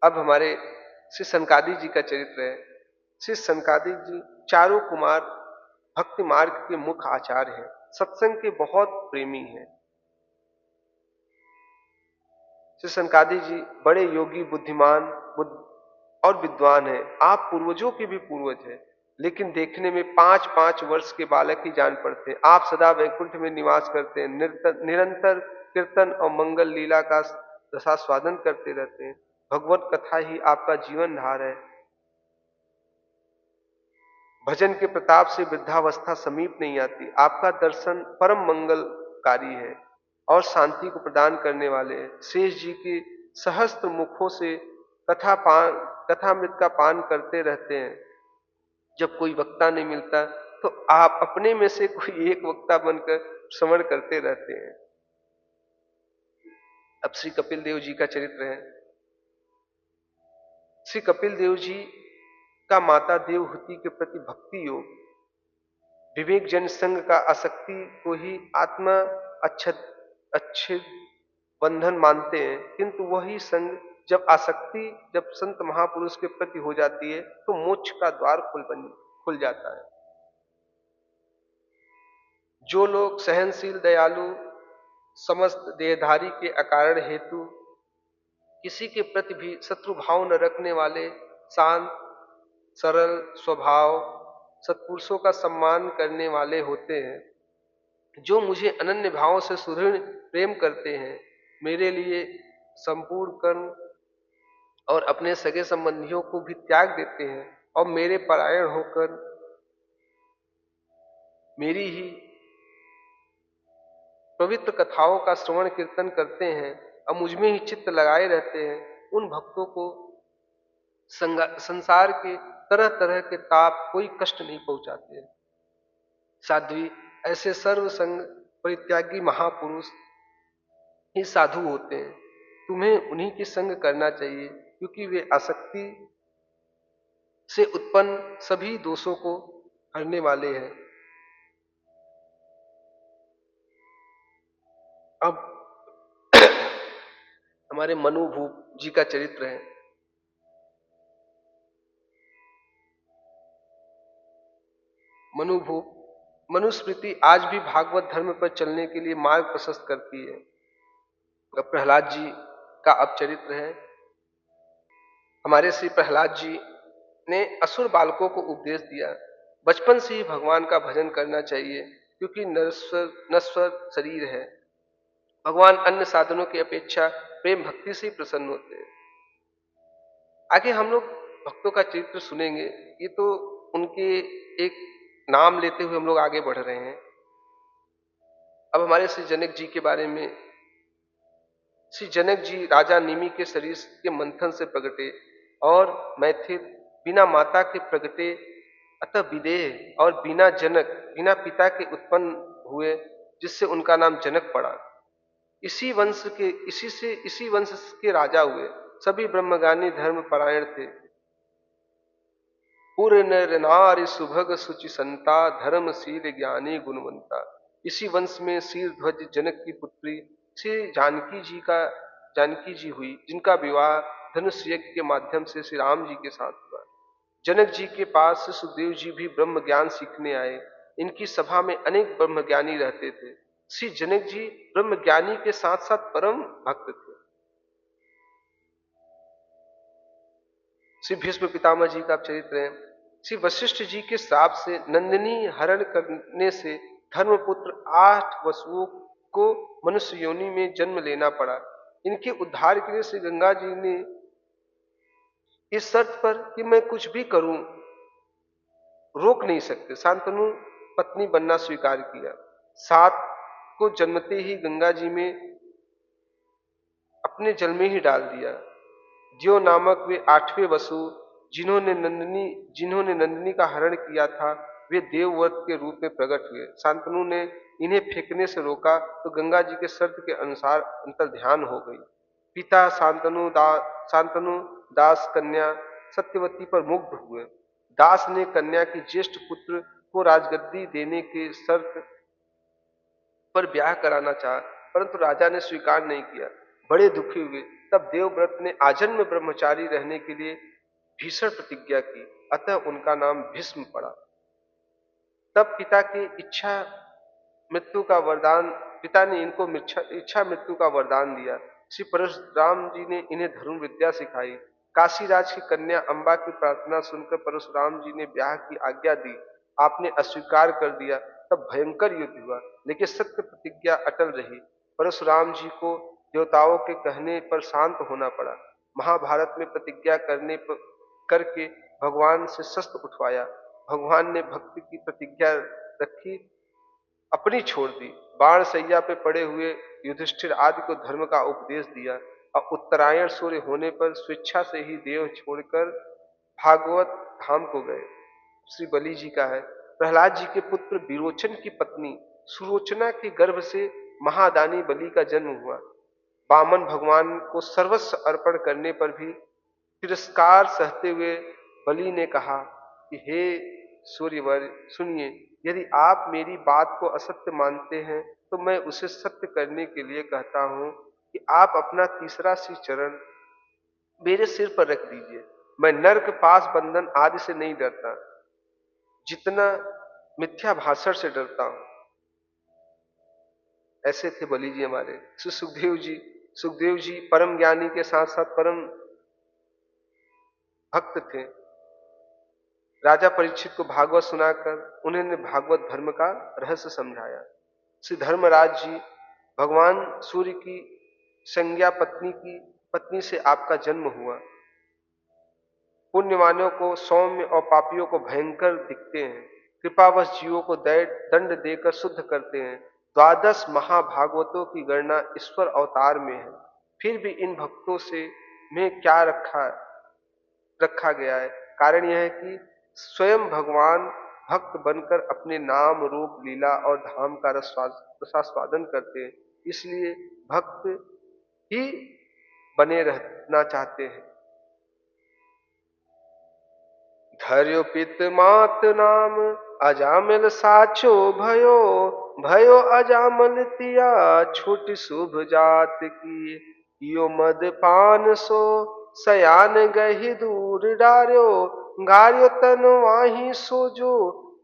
अब हमारे श्री सनकादिक जी का चरित्र है। श्री सनकादिक जी चारों कुमार भक्ति मार्ग के मुख्य आचार्य हैं, सत्संग के बहुत प्रेमी हैं। श्री सनकादिक जी बड़े योगी, बुद्धिमान और विद्वान हैं। आप पूर्वजों के भी पूर्वज हैं, लेकिन देखने में 5-5 वर्ष के बालक ही जान पड़ते हैं। आप सदा वैकुंठ में निवास करते हैं, निरंतर कीर्तन और मंगल लीला का रसास्वादन करते रहते हैं। भगवत कथा ही आपका जीवन धार है। भजन के प्रताप से वृद्धावस्था समीप नहीं आती। आपका दर्शन परम मंगलकारी है और शांति को प्रदान करने वाले हैं। शेष जी के सहस्त्र मुखों से कथामृत का पान करते रहते हैं। जब कोई वक्ता नहीं मिलता तो आप अपने में से कोई एक वक्ता बनकर श्रवण करते रहते हैं। अब श्री कपिल देव जी का चरित्र है। श्री कपिल देव जी का माता देवहूति के प्रति भक्ति योग, विवेक जन संग का आसक्ति को ही आत्मा अच्छे बंधन मानते हैं, किंतु वही संग जब संत महापुरुष के प्रति हो जाती है तो मोक्ष का द्वार खुल जाता है। जो लोग सहनशील, दयालु, समस्त देहधारी के अकारण हेतु किसी के प्रति भी शत्रु भाव न रखने वाले, शांत सरल स्वभाव सत्पुरुषों का सम्मान करने वाले होते हैं, जो मुझे अनन्य भाव से सुदृढ़ प्रेम करते हैं, मेरे लिए संपूर्ण कर्म और अपने सगे संबंधियों को भी त्याग देते हैं और मेरे परायण होकर मेरी ही पवित्र कथाओं का श्रवण कीर्तन करते हैं और मुझ में ही चित्त लगाए रहते हैं, उन भक्तों को संसार के तरह तरह के ताप कोई कष्ट नहीं पहुंचाते हैं। साध्वी, ऐसे सर्व संग परित्यागी महापुरुष ही साधु होते हैं। तुम्हें उन्हीं की संग करना चाहिए, क्योंकि वे आसक्ति से उत्पन्न सभी दोषों को हरने वाले हैं। अब हमारे मनुभूप जी का चरित्र है। मनुभूप मनुस्मृति आज भी भागवत धर्म पर चलने के लिए मार्ग प्रशस्त करती है। प्रहलाद जी का अब चरित्र है। हमारे श्री प्रहलाद जी ने असुर बालकों को उपदेश दिया, बचपन से ही भगवान का भजन करना चाहिए, क्योंकि नश्वर शरीर है। भगवान अन्य साधनों की अपेक्षा प्रेम भक्ति से ही प्रसन्न होते हैं। आगे हम लोग भक्तों का चरित्र सुनेंगे। ये तो उनके एक नाम लेते हुए हम लोग आगे बढ़ रहे हैं। अब हमारे श्री जनक जी के बारे में। श्री जनक जी राजा निमि के शरीर के मंथन से प्रगटे और मैथिल, बिना माता के प्रगटे, अतः विदेह और बिना जनक, बिना पिता के उत्पन्न हुए, जिससे उनका नाम जनक पड़ा। इसी वंश के राजा हुए। सभी ब्रह्मज्ञानी धर्म परायण थे। पूर्ण नर नारी सुभग सुचि संता, धर्मशील ज्ञानी गुणवंता। इसी वंश में शीर ध्वज जनक की पुत्री श्री जानकी जी हुई, जिनका विवाह धनुष यज्ञ के माध्यम से श्री राम जी के साथ हुआ। जनक जी के पास सुखदेव जी भी ब्रह्म ज्ञान सीखने आए। इनकी सभा में अनेक ब्रह्मज्ञानी रहते थे। श्री जनक जी ब्रह्मज्ञानी के साथ साथ परम भक्त थे। श्री भीष्म पितामह जी का चरित्र है। श्री वशिष्ठ जी के श्राप से नंदिनी हरण करने से धर्मपुत्र 8 वसुओं को मनुष्य योनि में जन्म लेना पड़ा। इनके उद्धार के लिए श्री गंगा जी ने इस शर्त पर कि मैं कुछ भी करूं रोक नहीं सकते, शांतनु पत्नी बनना स्वीकार किया। 7 को जन्मते ही गंगा जी में अपने जल में ही डाल दिया। ज्यो नामक वे 8वें वसु जिन्होंने नंदिनी का हरण किया था, वे देवव्रत के रूप में प्रकट हुए। शांतनु ने इन्हें फेंकने से रोका तो गंगा जी के शर्त के अनुसार अंतर्ध्यान हो गई। पिता शांतनु दास कन्या सत्यवती पर मुग्ध हुए। दास ने कन्या की ज्येष्ठ पुत्र को राजगद्दी देने के शर्त पर ब्याह कराना चाहा, परंतु राजा ने स्वीकार नहीं किया। बड़े दुखी हुए। तब देवव्रत ने आजन्म ब्रह्मचारी रहने के लिए भीषण प्रतिज्ञा की, अतः उनका नाम भीष्म पड़ा। तब पिता ने इनको इच्छा मृत्यु का वरदान दिया। श्री परशुराम जी ने इन्हें धनुर्विद्या विद्या सिखाई। काशीराज की कन्या अंबा की प्रार्थना सुनकर परशुराम जी ने ब्याह की आज्ञा दी। आपने अस्वीकार कर दिया। तब भयंकर युद्ध हुआ, लेकिन सत्य प्रतिज्ञा अटल रही। परशुराम जी को देवताओं के कहने पर शांत होना पड़ा। महाभारत में प्रतिज्ञा करके भगवान से शस्त्र उठवाया। भगवान ने भक्ति की प्रतिज्ञा रखी, अपनी छोड़ दी। बाण सैया पे पड़े हुए युधिष्ठिर आदि को धर्म का उपदेश दिया और उत्तरायण सूर्य होने पर स्वेच्छा से ही देह छोड़कर भागवत धाम को गए। श्री बलि जी का है। प्रहलाद जी के पुत्र विरोचन की पत्नी सुलोचना के गर्भ से महादानी बलि का जन्म हुआ। वामन भगवान को सर्वस्व अर्पण करने पर भी तिरस्कार सहते हुए बलि ने कहा कि हे सूर्यवर सुनिए, यदि आप मेरी बात को असत्य मानते हैं तो मैं उसे सत्य करने के लिए कहता हूं कि आप अपना तीसरा सी चरण मेरे सिर पर रख दीजिए। मैं नर्क पास बंधन आदि से नहीं डरता, जितना मिथ्या भाषण से डरता हूं। ऐसे थे बलि जी हमारे। सुखदेव जी परम ज्ञानी के साथ साथ परम भक्त थे। राजा परीक्षित को भागवत सुनाकर उन्होंने भागवत धर्म का रहस्य समझाया। श्री धर्मराज जी, भगवान सूर्य की संज्ञा पत्नी से आपका जन्म हुआ। पुण्यवानों को सौम्य और पापियों को भयंकर दिखते हैं। कृपावश जीवों को दंड देकर शुद्ध करते हैं। 12 महाभागवतों की गणना ईश्वर अवतार में है। फिर भी इन भक्तों से में क्या रखा गया है? कारण यह है कि स्वयं भगवान भक्त बनकर अपने नाम रूप लीला और धाम का रसास्वादन करते हैं। इसलिए भक्त ही बने रहना चाहते हैं। धर्यो पित मात नाम अजामिल साचो भयो, भयो अजामल तिया छोटी शुभ जात की। यो मद पान सो सयान गही दूर डार्यो, गार्यो तन वाही सोजो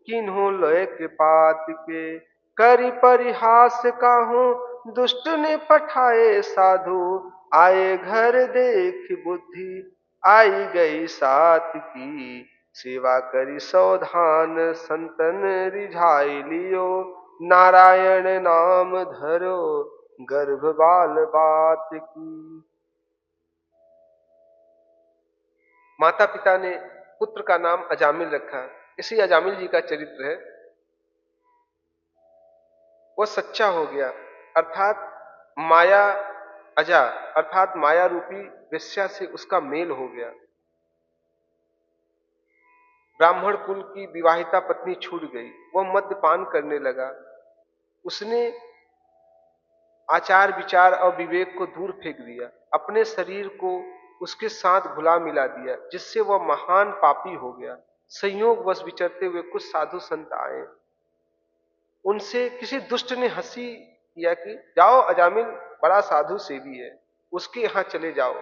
किन्हो लय कृपात के। करी परिहास काहू दुष्ट ने पठाए साधु, आए घर देख बुद्धि आई गई सात की। सेवा करी सावधान संतन रिझाई लियो, नारायण नाम धरो गर्भ बाल बात की। माता पिता ने पुत्र का नाम अजामिल रखा। इसी अजामिल जी का चरित्र है। वह सच्चा हो गया, अर्थात माया अजा अर्थात माया रूपी वेश्या से उसका मेल हो गया। ब्राह्मण कुल की विवाहिता पत्नी छूट गई। वह मद्यपान करने लगा। उसने आचार विचार और विवेक को दूर फेंक दिया। अपने शरीर को उसके साथ घुला मिला दिया, जिससे वह महान पापी हो गया। संयोगवश विचरते हुए कुछ साधु संत आए। उनसे किसी दुष्ट ने हंसी किया कि जाओ, अजामिल बड़ा साधु सेवी है, उसके यहां चले जाओ।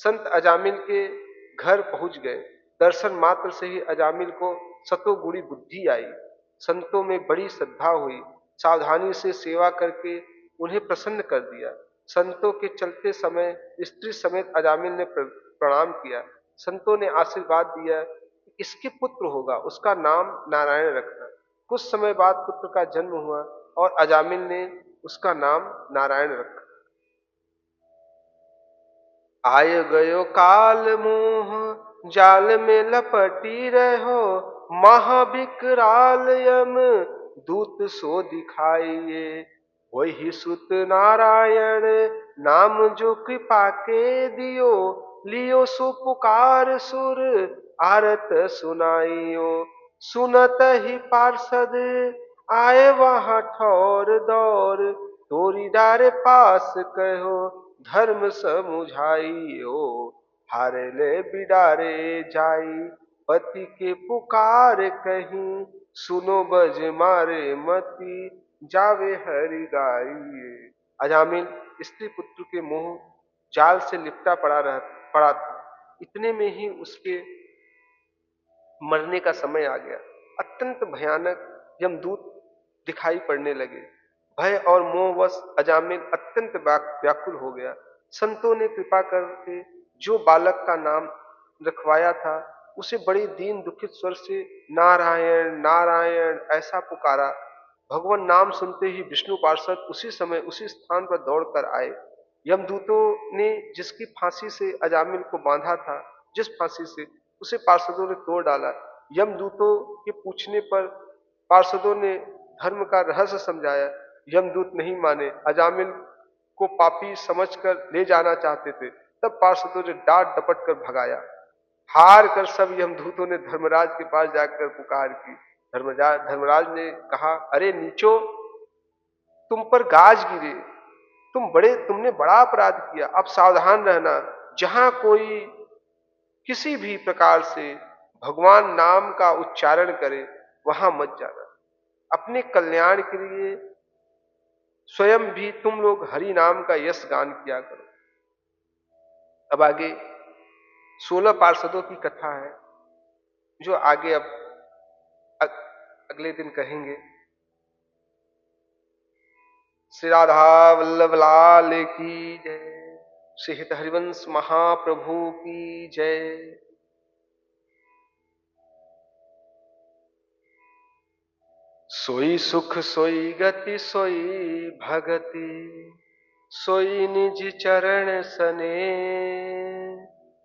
संत अजामिल के घर पहुंच गए। दर्शन मात्र से ही अजामिल को सतोगुणी बुद्धि आई। संतों में बड़ी श्रद्धा हुई। सावधानी से सेवा करके उन्हें प्रसन्न कर दिया। संतों के चलते समय स्त्री समेत अजामिल ने प्रणाम किया। संतों ने आशीर्वाद दिया कि इसके पुत्र होगा, उसका नाम नारायण रखना। कुछ समय बाद पुत्र का जन्म हुआ और अजामिल ने उसका नाम नारायण रखा। आय गयो काल मोह जाल में लपटी रहो, महाविकराल यम दूत सो दिखाइए। वही सुत नारायण नाम जो कृपा के दियो, लियो सो पुकार सुर आरत सुनाइयो। सुनत ही पार्षद आए वहां ठौर दौर, तोरी डारे पास कहो धर्म समुझाइयो। हारे ले बिडारे जाई पति के पुकार कहीं, सुनो बज मारे मती जावे हरि गाइए। अजामिल स्त्री पुत्र के मोह जाल से लिपटा पड़ा था। इतने में ही उसके मरने का समय आ गया। अत्यंत भयानक यमदूत दिखाई पड़ने लगे। भय और मोहवश अजामिल अत्यंत व्याकुल हो गया। संतों ने कृपा करके जो बालक का नाम रखवाया था उसे बड़ी दीन दुखित स्वर से नारायण नारायण ऐसा पुकारा। भगवान नाम सुनते ही विष्णु पार्षद उसी समय उसी स्थान पर दौड़कर आए। यमदूतों ने जिसकी फांसी से अजामिल को बांधा था, जिस फांसी से, उसे पार्षदों ने तोड़ डाला। यमदूतों के पूछने पर पार्षदों ने धर्म का रहस्य समझाया। यमदूत नहीं माने, अजामिल को पापी समझकर ले जाना चाहते थे। तब पार्षदों ने डांट डपट कर भगाया। हार कर सब यमदूतों ने धर्मराज के पास जाकर पुकार की। धर्मराज ने कहा, अरे नीचो, तुम पर गाज गिरे, तुमने बड़ा अपराध किया। अब सावधान रहना, जहां कोई किसी भी प्रकार से भगवान नाम का उच्चारण करे वहां मत जाना। अपने कल्याण के लिए स्वयं भी तुम लोग हरि नाम का यश गान किया करो। अब आगे 16 पार्षदों की कथा है, जो आगे अब अगले दिन कहेंगे। श्री राधा वल्लभ लाल की जय, श्री हित हरिवंश महाप्रभु की जय। सोई सुख सोई गति सोई भगति, सोई निज चरण सने,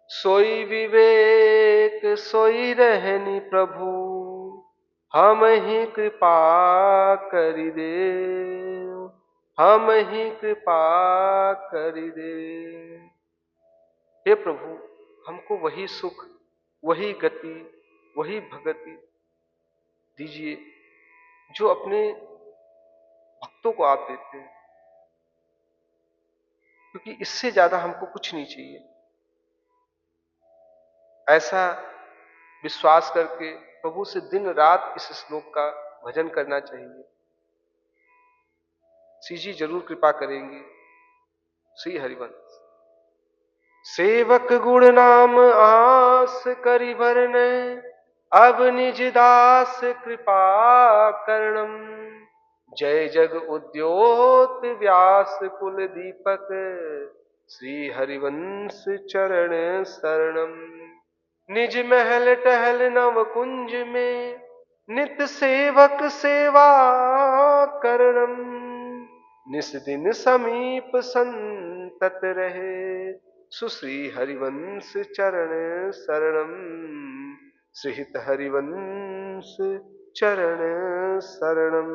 सोई विवेक सोई रहनी प्रभु, हम ही कृपा करि दे, हम ही कृपा करि दे। हे प्रभु, हमको वही सुख, वही गति, वही भगति दीजिए जो अपने भक्तों को आप देते हैं, क्योंकि इससे ज्यादा हमको कुछ नहीं चाहिए। ऐसा विश्वास करके प्रभु से दिन रात इस श्लोक का भजन करना चाहिए। श्री जी जरूर कृपा करेंगे। श्री हरिवंश। सेवक गुण नाम आस करि वरन, अब निज दास कृपा करणम, जय जग उद्योत व्यास कुल दीपक, श्री हरिवंश चरण शरणम। निज महल टहल नव कुंज में, नित सेवक सेवा करणम, निस दिन समीप संतत रहे, सुश्री हरिवंश चरण शरणम, श्रीहित हरिवंश चरण शरणम।